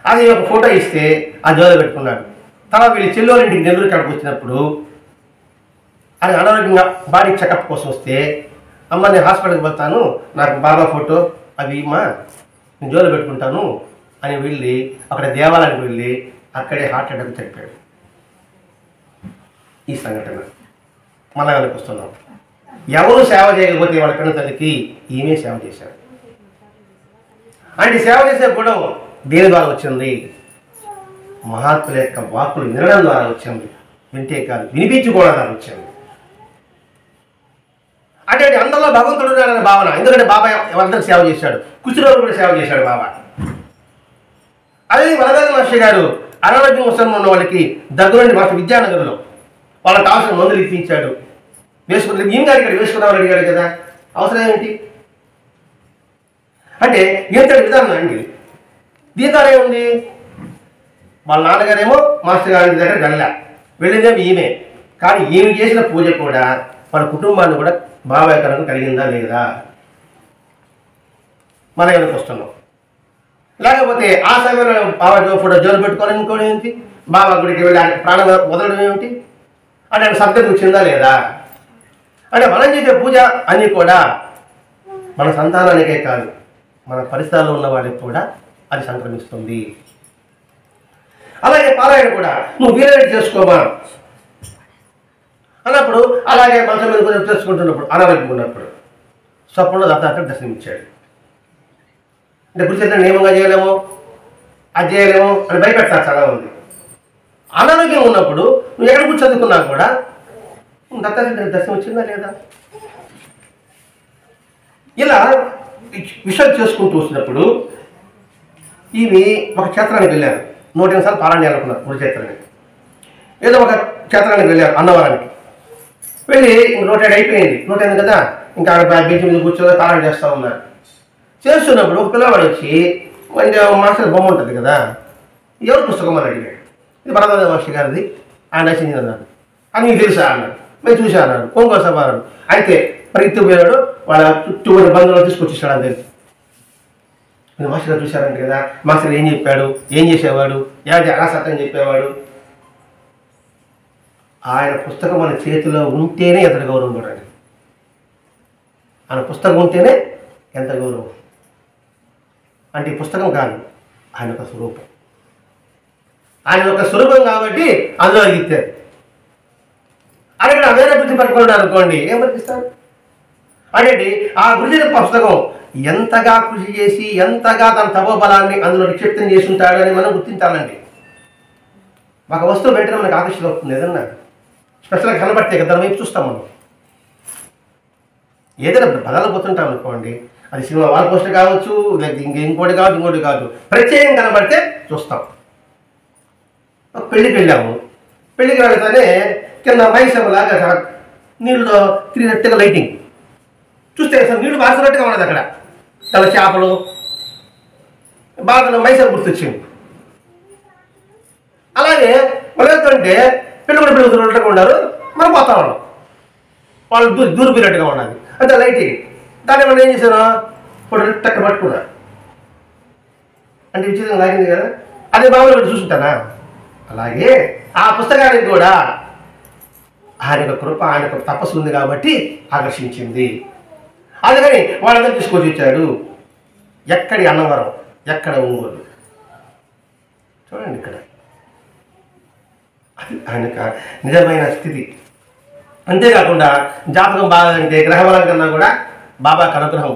అది ఒక ఫోటో ఇస్తే ఆ జోలో పెట్టుకున్నాడు. తర్వాత వీళ్ళు చెల్లెళ్ళింటికి నెల్లూరు కాడికి వచ్చినప్పుడు అది అనారోగ్యంగా బాడీ చెకప్ కోసం వస్తే అమ్మ నేను హాస్పిటల్కి వెళ్తాను, నాకు బాబా ఫోటో అవి ఇమ్మా నేను జోలో పెట్టుకుంటాను అని వెళ్ళి అక్కడ దేవాలయానికి వెళ్ళి అక్కడే హార్ట్ అటాక్ చనిపోయాడు. ఈ సంఘటన మళ్ళా వెనక్కి వస్తున్నాం. ఎవరు సేవ చేయకపోతే వాళ్ళ కన్నా తల్లికి ఈమె సేవ చేశారు. అంటే సేవ చేసే గుణం దేని ద్వారా వచ్చింది? మహాత్ముల యొక్క వాక్కులు వినడం ద్వారా వచ్చింది, వింటే కాదు వినిపించుకోవడం ద్వారా వచ్చింది. అంటే అందరిలో భగవంతుడు ఉన్నాడనే భావన. ఎందుకంటే బాబా ఎవరందరూ సేవ చేశాడు, కుచిరోడు కూడా సేవ చేశాడు బాబా. అదే వరదాన మాస్టర్ గారు అనారోగ్యం వస్తున్న ఉన్న వాళ్ళకి దగ్గరుండి మాకు విద్యానగర్లో వాళ్ళకి కావాల్సిన మందులు ఇప్పించాడు. వేసుకుని ఈయన గారు ఇక్కడ వేసుకున్నామని అడిగాడు కదా, అవసరం ఏంటి అంటే ఇంతటి విధానం అండి. దీని ద్వారా ఏముంది? వాళ్ళ నాన్నగారేమో మాస్టర్ గారి దగ్గర వెళ్ళిందేమో ఈమె, కానీ ఈమె చేసిన పూజ కూడా వాళ్ళ కుటుంబాన్ని కూడా భావకరణం కలిగిందా లేదా మన ఎవరికి వస్తున్నాం. లేకపోతే ఆ సమయంలో బాబా ఫోటో జోలు పెట్టుకోవాలనుకోవడం ఏంటి, బాబా గుడికి వెళ్ళి ప్రాణం వదలడం ఏమిటి అంటే సంతతి వచ్చిందా లేదా అంటే మనం చేసే పూజ అన్నీ కూడా మన సంతానానికే కాదు మన పరిసరాల్లో ఉన్న వాళ్ళకి కూడా అది సంక్రమిస్తుంది. అలాగే పారాయణ కూడా నువ్వు వీలైనట్టు చేసుకోమా అన్నప్పుడు, అలాగే మంచం మీద కొంచెం చేసుకుంటున్నప్పుడు, అనారోగ్యం ఉన్నప్పుడు స్వప్నంలో దత్తాత్రేయుడు దర్శనమిచ్చాడు. అంటే గురుచరిత్ర నియమంగా చేయలేము, అది చేయలేము అని భయపెడతారు చాలా మంది. అనారోగ్యం ఉన్నప్పుడు నువ్వు ఎక్కడ కూర్చో చదువుకున్నా కూడా దత్తాత్రేయుడు దర్శనం వచ్చిందా లేదా? ఇలా విషయాలు చేసుకుంటూ వచ్చినప్పుడు ఇవి ఒక క్షేత్రానికి వెళ్ళారు. 108 సార్లు పారాయణ చేయాలనుకున్నారు గురుచరిత్రని. ఏదో ఒక క్షేత్రానికి వెళ్ళారు, అన్నవరానికి వెళ్ళి 107 అయిపోయింది. 108 కదా, ఇంకా బెంచ్ మీద కూర్చొని పారాయణ చేస్తూ ఉన్నారు. చేస్తున్నప్పుడు ఒక పిల్లవాడు వచ్చి, కొంచెం మాస్టర్ బొమ్మ ఉంటుంది కదా, ఎవరు పుస్తకం అని అడిగాడు. ఇది భరద్వాజ మాస్టర్ గారిది, ఆయన రచించింది అన్నాడు. అని నీకు తెలుసా అన్నాడు. మేము చూసా అన్నాడు. కొంగోస అన్నాడు. అయితే పరిగెత్తి పోయాడు, వాళ్ళ చుట్టూ బంధువులు తీసుకొచ్చేసాడు. అని తెలిసి మీరు మాస్టర్ గారు చూశారంట కదా, మాస్టర్ ఏం చెప్పాడు, ఏం చేసేవాడు, ఎలా సత్యం చెప్పేవాడు. ఆయన పుస్తకం మన చేతిలో ఉంటేనే ఎంత గౌరవం చూడండి. ఆయన పుస్తకం ఉంటేనే ఎంత గౌరవం. అంటే ఈ పుస్తకం కాదు, ఆయన యొక్క స్వరూపం. ఆయన యొక్క స్వరూపం కాబట్టి అందులో అడిగిస్తారు. అక్కడ వేరే బుద్ధి పట్టుకున్నాడు అనుకోండి, ఏం పట్టిస్తారు? అంటే ఆ గురుజన పుస్తకం ఎంతగా కృషి చేసి, ఎంతగా తన తపోబలాన్ని అందులో నిక్షిప్తం చేసి ఉంటాడని మనం గుర్తించాలండి. ఒక వస్తువు వెంటనే మనకు ఆకర్షణ అవుతుంది. ఏదన్నా స్పెషల్గా కనబడితే కదా దాని వైపు చూస్తాం మనం. ఏదైనా బదలపోతుంటాం అనుకోండి, అది సినిమా వాల్ పోస్టర్ కావచ్చు, లేకపోతే ఇంకోటి కావచ్చు, ఇంకోటి కావచ్చు, ప్రత్యేకం కనబడితే చూస్తాం. పెళ్ళికి వెళ్ళాము, పెళ్ళికి వెళ్తానే కింద మైసలాగా నీళ్ళలో తిరిగినట్టుగా లైటింగ్ చూస్తే అసలు నీళ్ళు బాసినట్టుగా ఉన్నది. అక్కడ తల చేపలు బాగా మైసలు గుర్తొచ్చింది. అలాగే వాళ్ళు వెళ్తుంటే పిల్లలు ఉన్నట్టుగా ఉన్నారు, మనం పోతా ఉన్నాం. వాళ్ళు దూరిపోయినట్టుగా ఉన్నది అంటే లైటింగ్. దాన్ని మనం ఏం చేశాను, ఇప్పుడు అక్కడ పట్టుకున్నా అంటే విచిత్రంగా లాగింది కదా, అదే బాబులో పెట్టి చూసుకుంటానా. అలాగే ఆ పుస్తకానికి కూడా ఆయన యొక్క కృప, ఆయన యొక్క తపస్సు ఉంది కాబట్టి ఆకర్షించింది. అందుకని వాళ్ళందరూ తీసుకొచ్చి ఇచ్చాడు. ఎక్కడి అన్నవరం, ఎక్కడ ఒంగోలు చూడండి. ఇక్కడ అది ఆయన నిజమైన స్థితి. అంతేకాకుండా జాతకం బాగాలంటే గ్రహబలం కన్నా కూడా బాబాకి అనుగ్రహం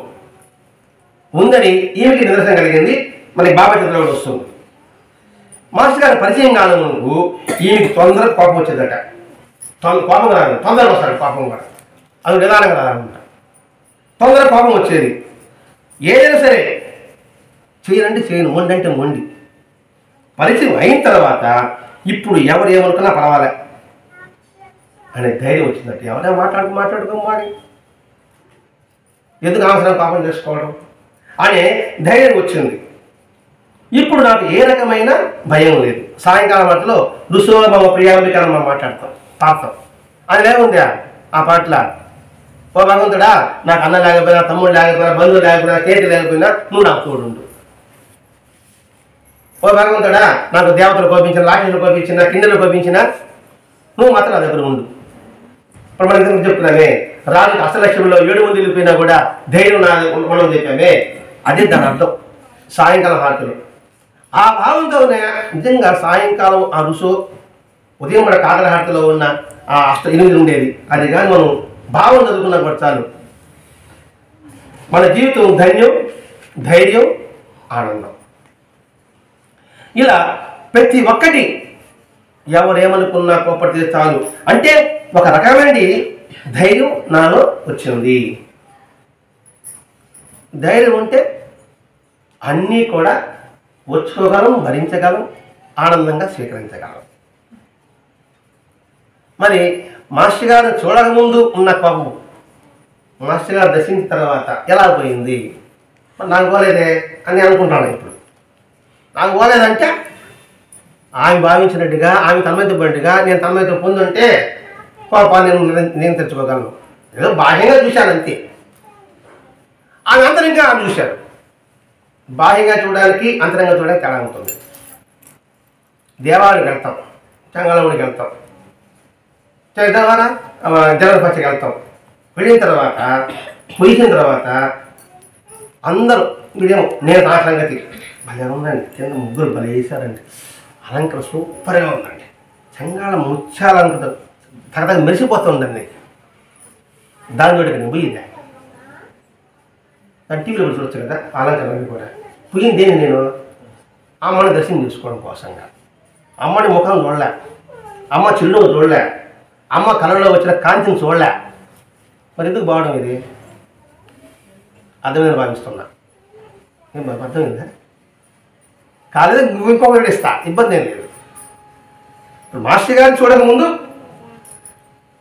ఉందని ఈమెకి నిదర్శనం కలిగింది. మనకి బాబా చిత్రంలో వస్తుంది. మాస్టర్ గారి పరిచయం కాలం ముందు ఈమెకి తొందరగా కోపం వచ్చేదట. కోపం రాదు, తొందరగా వస్తాడు కోపం కూడా. అది నిదానంగా రాదనమాట. తొందరగా కోపం వచ్చేది. ఏదైనా సరే చేయనంటే చేయను, మొండంటే మొండి. పరిచయం అయిన తర్వాత ఇప్పుడు ఎవరు ఏమనుకున్నా పర్వాలే అనే ధైర్యం వచ్చిందట. ఎవరైనా మాట్లాడుకోమని ఎందుకు అవసరం కోపం చేసుకోవడం అనే ధైర్యం వచ్చింది. ఇప్పుడు నాకు ఏ రకమైన భయం లేదు. సాయంకాలం మధ్యలో రుసో మమ ప్రియాంబికను మనం మాట్లాడతాం, పాడతాం. అది ఏముంది ఆ పాటల, ఓ భగవంతుడా నాకు అన్న లేకపోయినా, తమ్ముడు లేకపోయినా, బంధువు లేకపోయినా, కేతి లేకపోయినా నువ్వు నాకు తోడుండు. ఓ భగవంతుడా నాకు దేవతలు కోపించిన, రాక్షసులు కోపించిన, కిందలు కోపించిన నువ్వు మాత్రం నా దగ్గర ఉండు. ఇప్పుడు మన దగ్గర చెప్తున్నామే, రాజుకి అష్టలక్ష్యంలో 7 మంది వెళ్ళిపోయినా కూడా ధైర్యం మనం చెప్పామే. అదే దాని అర్థం సాయంకాలం హారతులు. ఆ భావంతోనే నిజంగా సాయంకాలం ఆ రుసో, ఉదయం కూడా కాకర హారతిలో ఉన్న ఆ 8 ఉండేది. అది కానీ మనం భావం చదువుకున్నా కూడా చాలు, మన జీవితం ధన్యం, ధైర్యం, ఆనందం. ఇలా ప్రతి ఒక్కటి ఎవరేమనుకున్నా కోపడితే చాలు. అంటే ఒక రకమైన ధైర్యం నాలో వచ్చింది. ధైర్యం ఉంటే అన్నీ కూడా వచ్చుకోగలం, భరించగలం, ఆనందంగా స్వీకరించగలం. మరి మాస్టర్ గారు చూడకముందు ఉన్న కోపం మాస్టర్ గారు దర్శించిన తర్వాత ఎలా పోయింది? నాకు పోలేదే అని అనుకుంటాను. ఇప్పుడు నాకు పోలేదంటే ఆమె భావించినట్టుగా, ఆమె తన్మయతపడినట్టుగా నేను తన్మయత పొందుంటే కోపాన్ని నేను తెచ్చుకోగలను. ఏదో బాహ్యంగా చూశాను అంతే. ఆమె అంతరంగా ఆమె చూశారు. బాహ్యంగా చూడడానికి, అంతరంగా చూడడానికి తేడా ఉంటుంది. దేవాలయానికి వెళ్తాం, చంగాళముడికి వెళ్తాం, ద్వారా జలపచ్చకి వెళ్తాం. వెళ్ళిన తర్వాత పోయిన తర్వాత అందరూ వీడేమో నేను నా సంగతి భలే ఉందండి, కింద ముగ్గురు భలే వేశారండి, అలంకరణ సూపర్గా ఉందండి. చెంగాళ ముత్యాలంకరణ తగదగ మెరిసిపోతుందండి. దాని తోటి నేను పోయింది దాని టీవీలో కూడా చూడొచ్చు కదా అలంకరణ కూడా. పోయింది దేని నేను అమ్మని దర్శనం చేసుకోవడం కోసంగా. అమ్మని ముఖం చూడలే, అమ్మ చిల్లు చూడలే, అమ్మ కళలో వచ్చిన కాంతిని చూడలే. మరి ఎందుకు బావడం ఇది అర్థమైన భావిస్తున్నా. నేను అర్థమైందా కాలేదు, ఇంకొకటి ఇస్తా, ఇబ్బంది ఏం లేదు. ఇప్పుడు మాస్టర్ గారిని చూడకముందు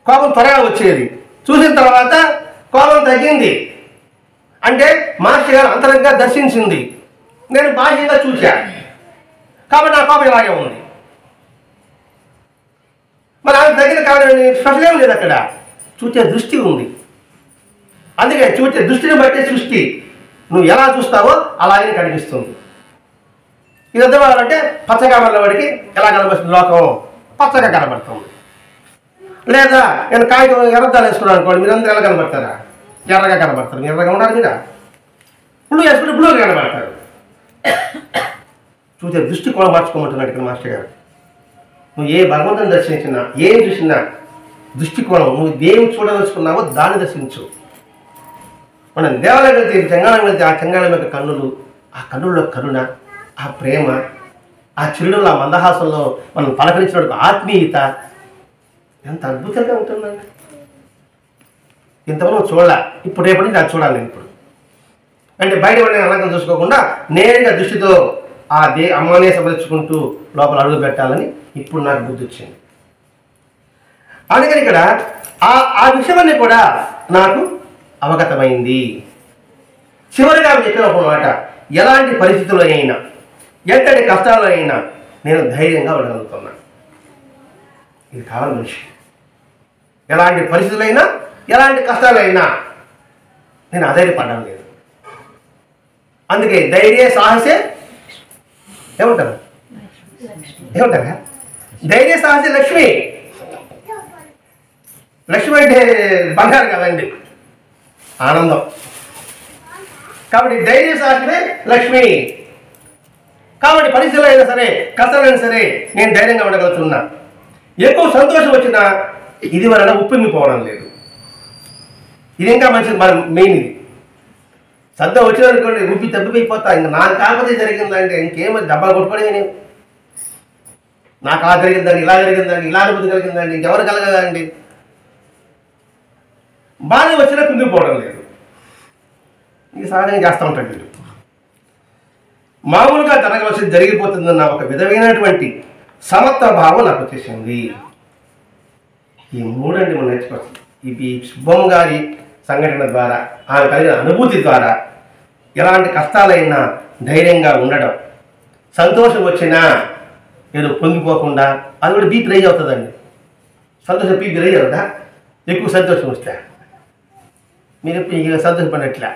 కోపం త్వరగా వచ్చేది, చూసిన తర్వాత కోపం తగ్గింది. అంటే మాస్టర్ గారు అంతరంగా దర్శించింది, నేను బాహ్యంగా చూశా కాబట్టి నా కోపం ఇలాగే ఉంది. మరి ఆమె తగిన కాబట్టి స్పెషల్ ఏం లేదు, అక్కడ చూసే దృష్టి ఉంది. అందుకే చూసే దృష్టిని బట్టే సృష్టి, నువ్వు ఎలా చూస్తావో అలాగే కనిపిస్తుంది. ఇది అర్థమవ్వాలంటే పచ్చగా ఉన్న వాడికి ఎలా కనబడుతుంది, లోకం పచ్చగా కనబడుతుంది. లేదా నేను కాగితం ఎర్రద్దాలు వేసుకున్నాను అనుకోండి, మీరందరూ ఎలా కనబడతారా, ఎర్రగా కనబడతారు. మీరు ఎర్రగా ఉండాలి, మీరా బ్లూ వేసుకుంటే బ్లూగా కనబడతారు. చూసే దృష్టి కూడా మార్చుకోమంటున్నాడు ఇక్కడ మాస్టర్ గారు. నువ్వు ఏ భగవంతుని దర్శించినా, ఏం చూసినా దృష్టికోణం, నువ్వు దేని చూడదలుచుకున్నావో దాన్ని దర్శించు. మనం దేవాలయం వెళ్తే చెంగాళం వెళ్తే ఆ చెంగాళం యొక్క కన్నులు, ఆ కన్నుల్లో కరుణ, ఆ ప్రేమ, ఆ చిరునవ్వుల ఆ మందహాసంలో మనం పలకరించిన ఆత్మీయత ఎంత అద్భుతంగా ఉంటుందండి. ఇంతవరకు చూడాల, ఇప్పుడు రేపటి నుంచి అది చూడాలి. నేను ఇప్పుడు అంటే బయట పడిన అలంకరణ చూసుకోకుండా నేరుగా దృష్టితో ఆ అమ్మనే సంరక్షించుకుంటూ లోపల అడుగు పెట్టాలని ఇప్పుడు నాకు బుద్ధి వచ్చింది. అందుకని ఇక్కడ ఆ విషయమన్నీ కూడా నాకు అవగతమైంది. చివరిగా చెప్పిన ఒక మాట, ఎలాంటి పరిస్థితుల్లో అయినా, ఎంతటి కష్టాల్లో అయినా నేను ధైర్యంగా ఉండగలుగుతున్నాను. ఇది కావాలి మనిషి. ఎలాంటి పరిస్థితులైనా, ఎలాంటి కష్టాలైనా నేను అధైర్యపడడం లేదు. అందుకే ధైర్య సాహసే ఏమంటారు, ఏమంటారా, ధైర్య సాహసే లక్ష్మి. లక్ష్మి అంటే బంగారు కదండి, ఆనందం. కాబట్టి ధైర్య సాహసమే లక్ష్మి. కాబట్టి పరిస్థితులు అయినా సరే, కష్టాలైనా సరే నేను ధైర్యంగా ఉండగలుగుతున్నా. ఎక్కువ సంతోషం వచ్చినా ఇది వలన ఉప్పింగిపోవడం లేదు. ఇది ఇంకా మంచిది. మన మెయిన్ ఇది శ్రద్ధ వచ్చిననుకోండి ఉప్పి తప్పిపోయిపోతా. ఇంకా నాకు కాకపోతే జరిగిందంటే ఇంకేమో డబ్బాలు కొట్టుకోవడమే. నేను నాకు అలా జరిగిందండి, ఇలా జరిగిందండి, ఇలా అనుభూతి కలిగిందండి, ఇంకెవరు కలగదండి. బాధ వచ్చినా కుంగిపోవడం లేదు. ఇది సహజంగా చేస్తూ ఉంటాడు వీడు. మామూలుగా జరగవలసి జరిగిపోతుందన్న ఒక విధమైనటువంటి సమత్వ భావం నాకు వచ్చేసింది. ఈ మూడండి మనం నేర్చుకోవచ్చు. ఈ శుభం గారి సంఘటన ద్వారా, ఆమె కలిగిన అనుభూతి ద్వారా ఎలాంటి కష్టాలైనా ధైర్యంగా ఉండడం, సంతోషం వచ్చినా ఏదో పొంగిపోకుండా. అది కూడా బీపీ రైజ్ అవుతుందండి. సంతోషం బీపీ రైజ్ అవుతుందా, ఎక్కువ సంతోషం వస్తే మీరు ఇక సంతోషపడినట్లా.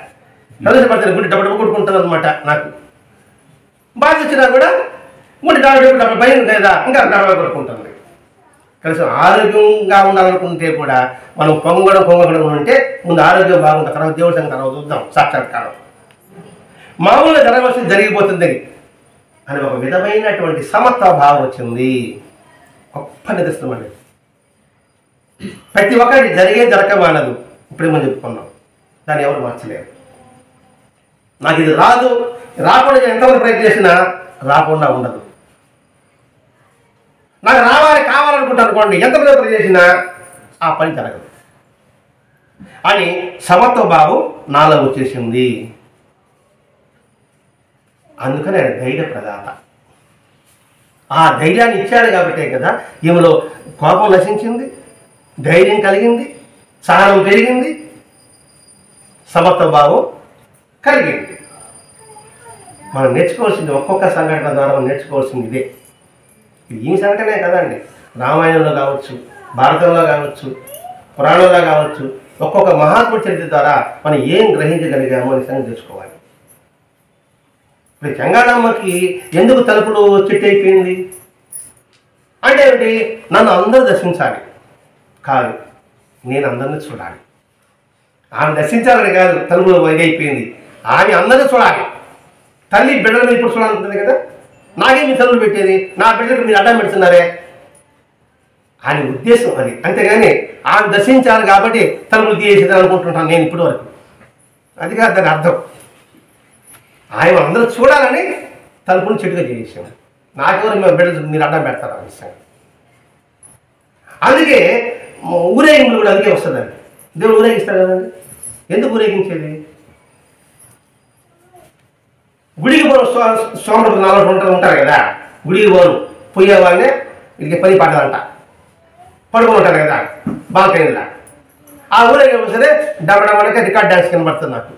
సంతోషపడితే గుండె డబ్బు కొట్టుకుంటుంది అనమాట. నాకు బాధ వచ్చినా కూడా గుండె డబ్బు భయం లేదా ఇంకా డబ్బు కొట్టుకుంటుంది. కనీసం ఆరోగ్యంగా ఉండాలనుకుంటే కూడా మనం పొంగడం ఉంటే ముందు ఆరోగ్యం బాగుంటుంది, తర్వాత దేవుడి సంగతి తర్వాత చూద్దాం, సాక్షాత్కారం. మామూలుగా జరగవలసింది జరిగిపోతుంది అని ఒక విధమైనటువంటి సమత్వ భావం వచ్చింది. గొప్ప నిదర్శనం అండి. ప్రతి ఒక్కటి జరగమానదు. ఇప్పుడే మనం చెప్పుకున్నాం, దాన్ని ఎవరు మార్చలేరు. నాకు ఇది రాదు, రాకుండా ఎంతవరకు ప్రయత్నం చేసినా రాకుండా ఉండదు. నాకు కావాలనుకుంటా అనుకోండి, ఎంత ప్రయత్నం చేసినా ఆ పని జరగదు అని సమత్వ భావం నాలో వచ్చేసింది. అందుకని ఆయన ధైర్య ప్రదాత. ఆ ధైర్యాన్ని ఇచ్చాడు కాబట్టే కదా ఈమెలో కోపం నశించింది, ధైర్యం కలిగింది, సహనం పెరిగింది, సమత్వ భావం కలిగింది. మనం నేర్చుకోవాల్సింది ఒక్కొక్క సంఘటన ద్వారా మనం నేర్చుకోవాల్సింది ఇదే. ఇది ఈ సంఘటనే కదండి, రామాయణంలో కావచ్చు, భారతంలో కావచ్చు, పురాణంలో కావచ్చు, ఒక్కొక్క మహాత్ముడి చరిత్ర ద్వారా మనం ఏం గ్రహించగలిగామో అని సంగతి తెలుసుకోవాలి. ఇప్పుడు చెంగాళమ్మకి ఎందుకు తలుపులు చెట్టు అయిపోయింది అంటే ఏమిటి, నన్ను అందరూ దర్శించాలి కాదు, నేను అందరినీ చూడాలి. ఆమె దర్శించాలని కాదు తలుపులు ఇది అయిపోయింది, ఆమె అందరినీ చూడాలి. తల్లి బిడ్డల మీద ఇప్పుడు చూడాలంటుంది కదా, నాకే మీ తలుపులు పెట్టేది, నా బిడ్డలకు మీరు అడ్డం పెడుతున్నారే అని ఉద్దేశం అది. అంతేగాని ఆమె దర్శించాలి కాబట్టి తలుపులు తీసేది అనుకుంటుంటాను నేను ఇప్పటి వరకు. అది కాదు దాని అర్థం. ఆయన అందరూ చూడాలని తలుపుని చెట్టుగా చేసాము. నాకెవరు మేము బిడ్డలు మీరు అడ్డం పెడతారు ఆ విషయం. అందుకే ఊరేగింపులు కూడా అందుకే వస్తుందండి. దేవుడు ఊరేగిస్తాడు కదండి. ఎందుకు ఊరేగించేది? గుడికి పోను సోమరుడు 4 ఉంటారు కదా, గుడికి పోను పోయే వాళ్ళనే ఇది పని పడ్డదంట, పడుకుని ఉంటారు కదా బాల్కనీలా. ఆ ఊరేగింపు సరే డబ్బడమనక రికార్డ్ డ్యాన్స్ కనబడుతుంది నాకు.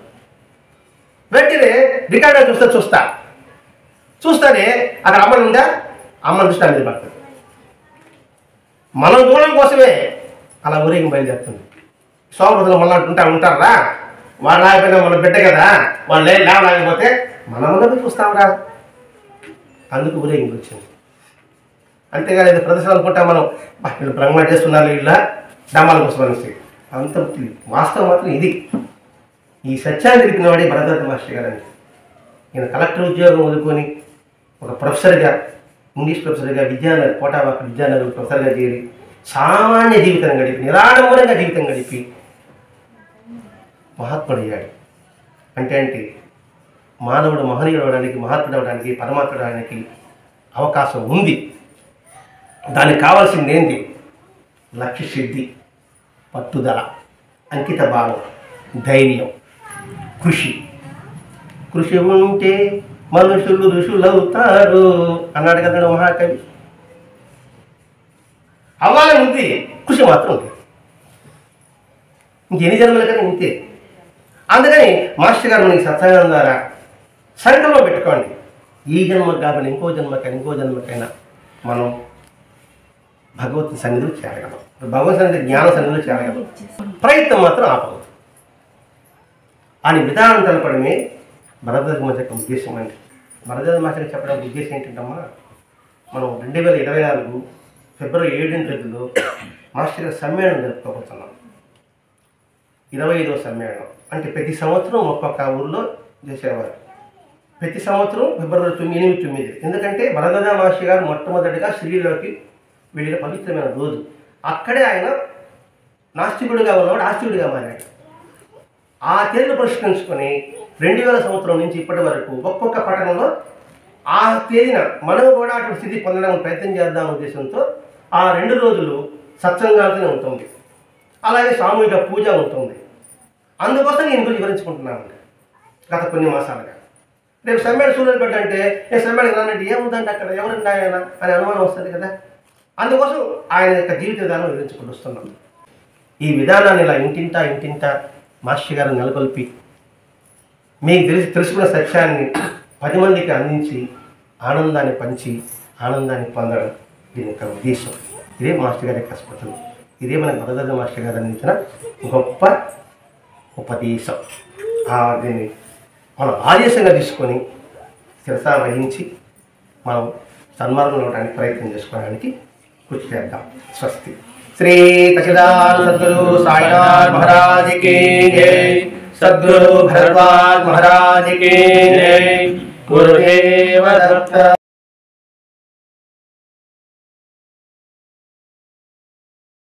వెంటనే రికార్డ్ డ్యాన్స్ చూస్తానే అక్కడ అమ్మని ఉందా, అమ్మని చూస్తే మీద పడుతుంది. మనం చూడడం కోసమే అలా ఊరేగింపు బయలుదేరుతుంది. సోమరుదులు మళ్ళీ ఉంటారా, వాళ్ళు లేకపోయినా మన బిడ్డ కదా, వాళ్ళు లేకపోతే మనమన్నా చూస్తాంరా. అందుకు ఊరేగింపు వచ్చింది. అంతేగాని ఇది ప్రదర్శన అనుకుంటా మనం వీళ్ళు బ్రహ్మ చేస్తున్నారు వీళ్ళ డమ్మాల కోసం అనేసి అంత వాస్తవం మాత్రం ఇది. ఈ సత్యాన్ని తెలిపిన వాడే భరద్వాజ మాస్టర్ గారు అండి. ఈయన కలెక్టర్ ఉద్యోగం వదులుకొని ఒక ప్రొఫెసర్గా, ఇంగ్లీష్ ప్రొఫెసర్గా కోటావాక విద్యానగర్ ప్రొఫెసర్గా చేరి సామాన్య జీవితం గడిపి, నిరాడంబరంగా జీవితం గడిపి మహాత్ముడయ్యాడు. అంటే మానవుడు మహనీయుడు అవడానికి, మహాత్ముడు అవడానికి, పరమాత్ముడు అవడానికి అవకాశం ఉంది. దానికి కావాల్సింది ఏంటి? లక్ష్య సిద్ధి, పట్టుదల, అంకిత భావం, ధైర్యం, కృషి. కృషి ఉంటే మనుషులు ఋషులవుతారు అన్నాడు కదండి మహాకవి. అవ్వాలని ఉంది, కృషి మాత్రం ఉంది. ఇంకెన్ని జన్మలు కానీ ఇంతే. అందుకని మాస్టర్ గారు మనకి సత్సంగం ద్వారా సంకల్పం పెట్టుకోండి, ఈ జన్మకు కాకుండా ఇంకో జన్మకైనా మనం భగవత్ సన్నిధిలో చేరగలం, భగవత్ సన్నిధి జ్ఞాన సన్నిధిలో చేరగలం. ప్రయత్నం మాత్రం ఆపవద్దు అని విధానం తెలపడమే భరద్వాజ మాస్టర్ యొక్క ఉద్దేశం అండి. భరద్వాజ మాస్టర్ చెప్పడానికి ఉద్దేశం ఏంటంటమ్మా, మనం 2024 ఫిబ్రవరి 7 మాస్టర్ గారి సమ్మేళనం జరుపుకోబోతున్నాం. 25వ సమ్మేళనం. అంటే ప్రతి సంవత్సరం ఒక్కొక్క ఊరిలో చేసేవారు. ప్రతి సంవత్సరం ఫిబ్రవరి 8-9. ఎందుకంటే భరద్వాజ మాస్టర్ గారు మొట్టమొదటిగా శ్రీలోకి వెళ్ళిన పవిత్రమైన రోజు. అక్కడే ఆయన నాస్తికుడిగా ఉన్నవాడు ఆస్తికుడిగా మారాడు. ఆ తేదీని పురస్కరించుకొని 2000 సంవత్సరం నుంచి ఇప్పటి వరకు ఒక్కొక్క పట్టణంలో ఆ తేదీన మనం కూడా అటువంటి స్థితి పొందడానికి ప్రయత్నం చేద్దాం ఉద్దేశంతో ఆ 2 రోజులు సత్సంగాలతోనే ఉంటుంది. అలాగే సామూహిక పూజ ఉంటుంది. అందుకోసం నేను గురించి వివరించుకుంటున్నాను గత కొన్ని మాసాలుగా. రేపు సమ్మేళన సూర్యులు పెట్టంటే నేను సమ్మేళనకి రానంటే ఏముందంటే అక్కడ ఎవరండి ఆయన అనే అనుమానం వస్తుంది కదా. అందుకోసం ఆయన యొక్క జీవిత విధానం వివరించుకుంటూ వస్తున్నాం. ఈ విధానాన్ని ఇలా ఇంటింటా మాస్టర్ గారు నెలకొల్పి మీకు తెలుసుకున్న సత్యాన్ని 10 మందికి అందించి ఆనందాన్ని పంచి ఆనందాన్ని పొందడం దీని యొక్క ఉద్దేశం. ఇదే మాస్టర్ గారి యొక్క స్మృతులు. ఇదే మన భరద్వాజ మాస్టర్ గారు అందించిన గొప్ప ఉపదేశం. దీన్ని మనం ఆదేశంగా తీసుకొని శిరసా వహించి మనం సన్మార్గంలో ఉండడానికి ప్రయత్నం చేసుకోవడానికి కృషి చేద్దాం. స్వస్తి. శ్రీ సచ్చిదానంద సద్గురు సాయినాథ్ మహారాజ్ కి జై. సద్గురు భరద్వాజ్ మహారాజ్ కి జై. గురుదేవ దత్త.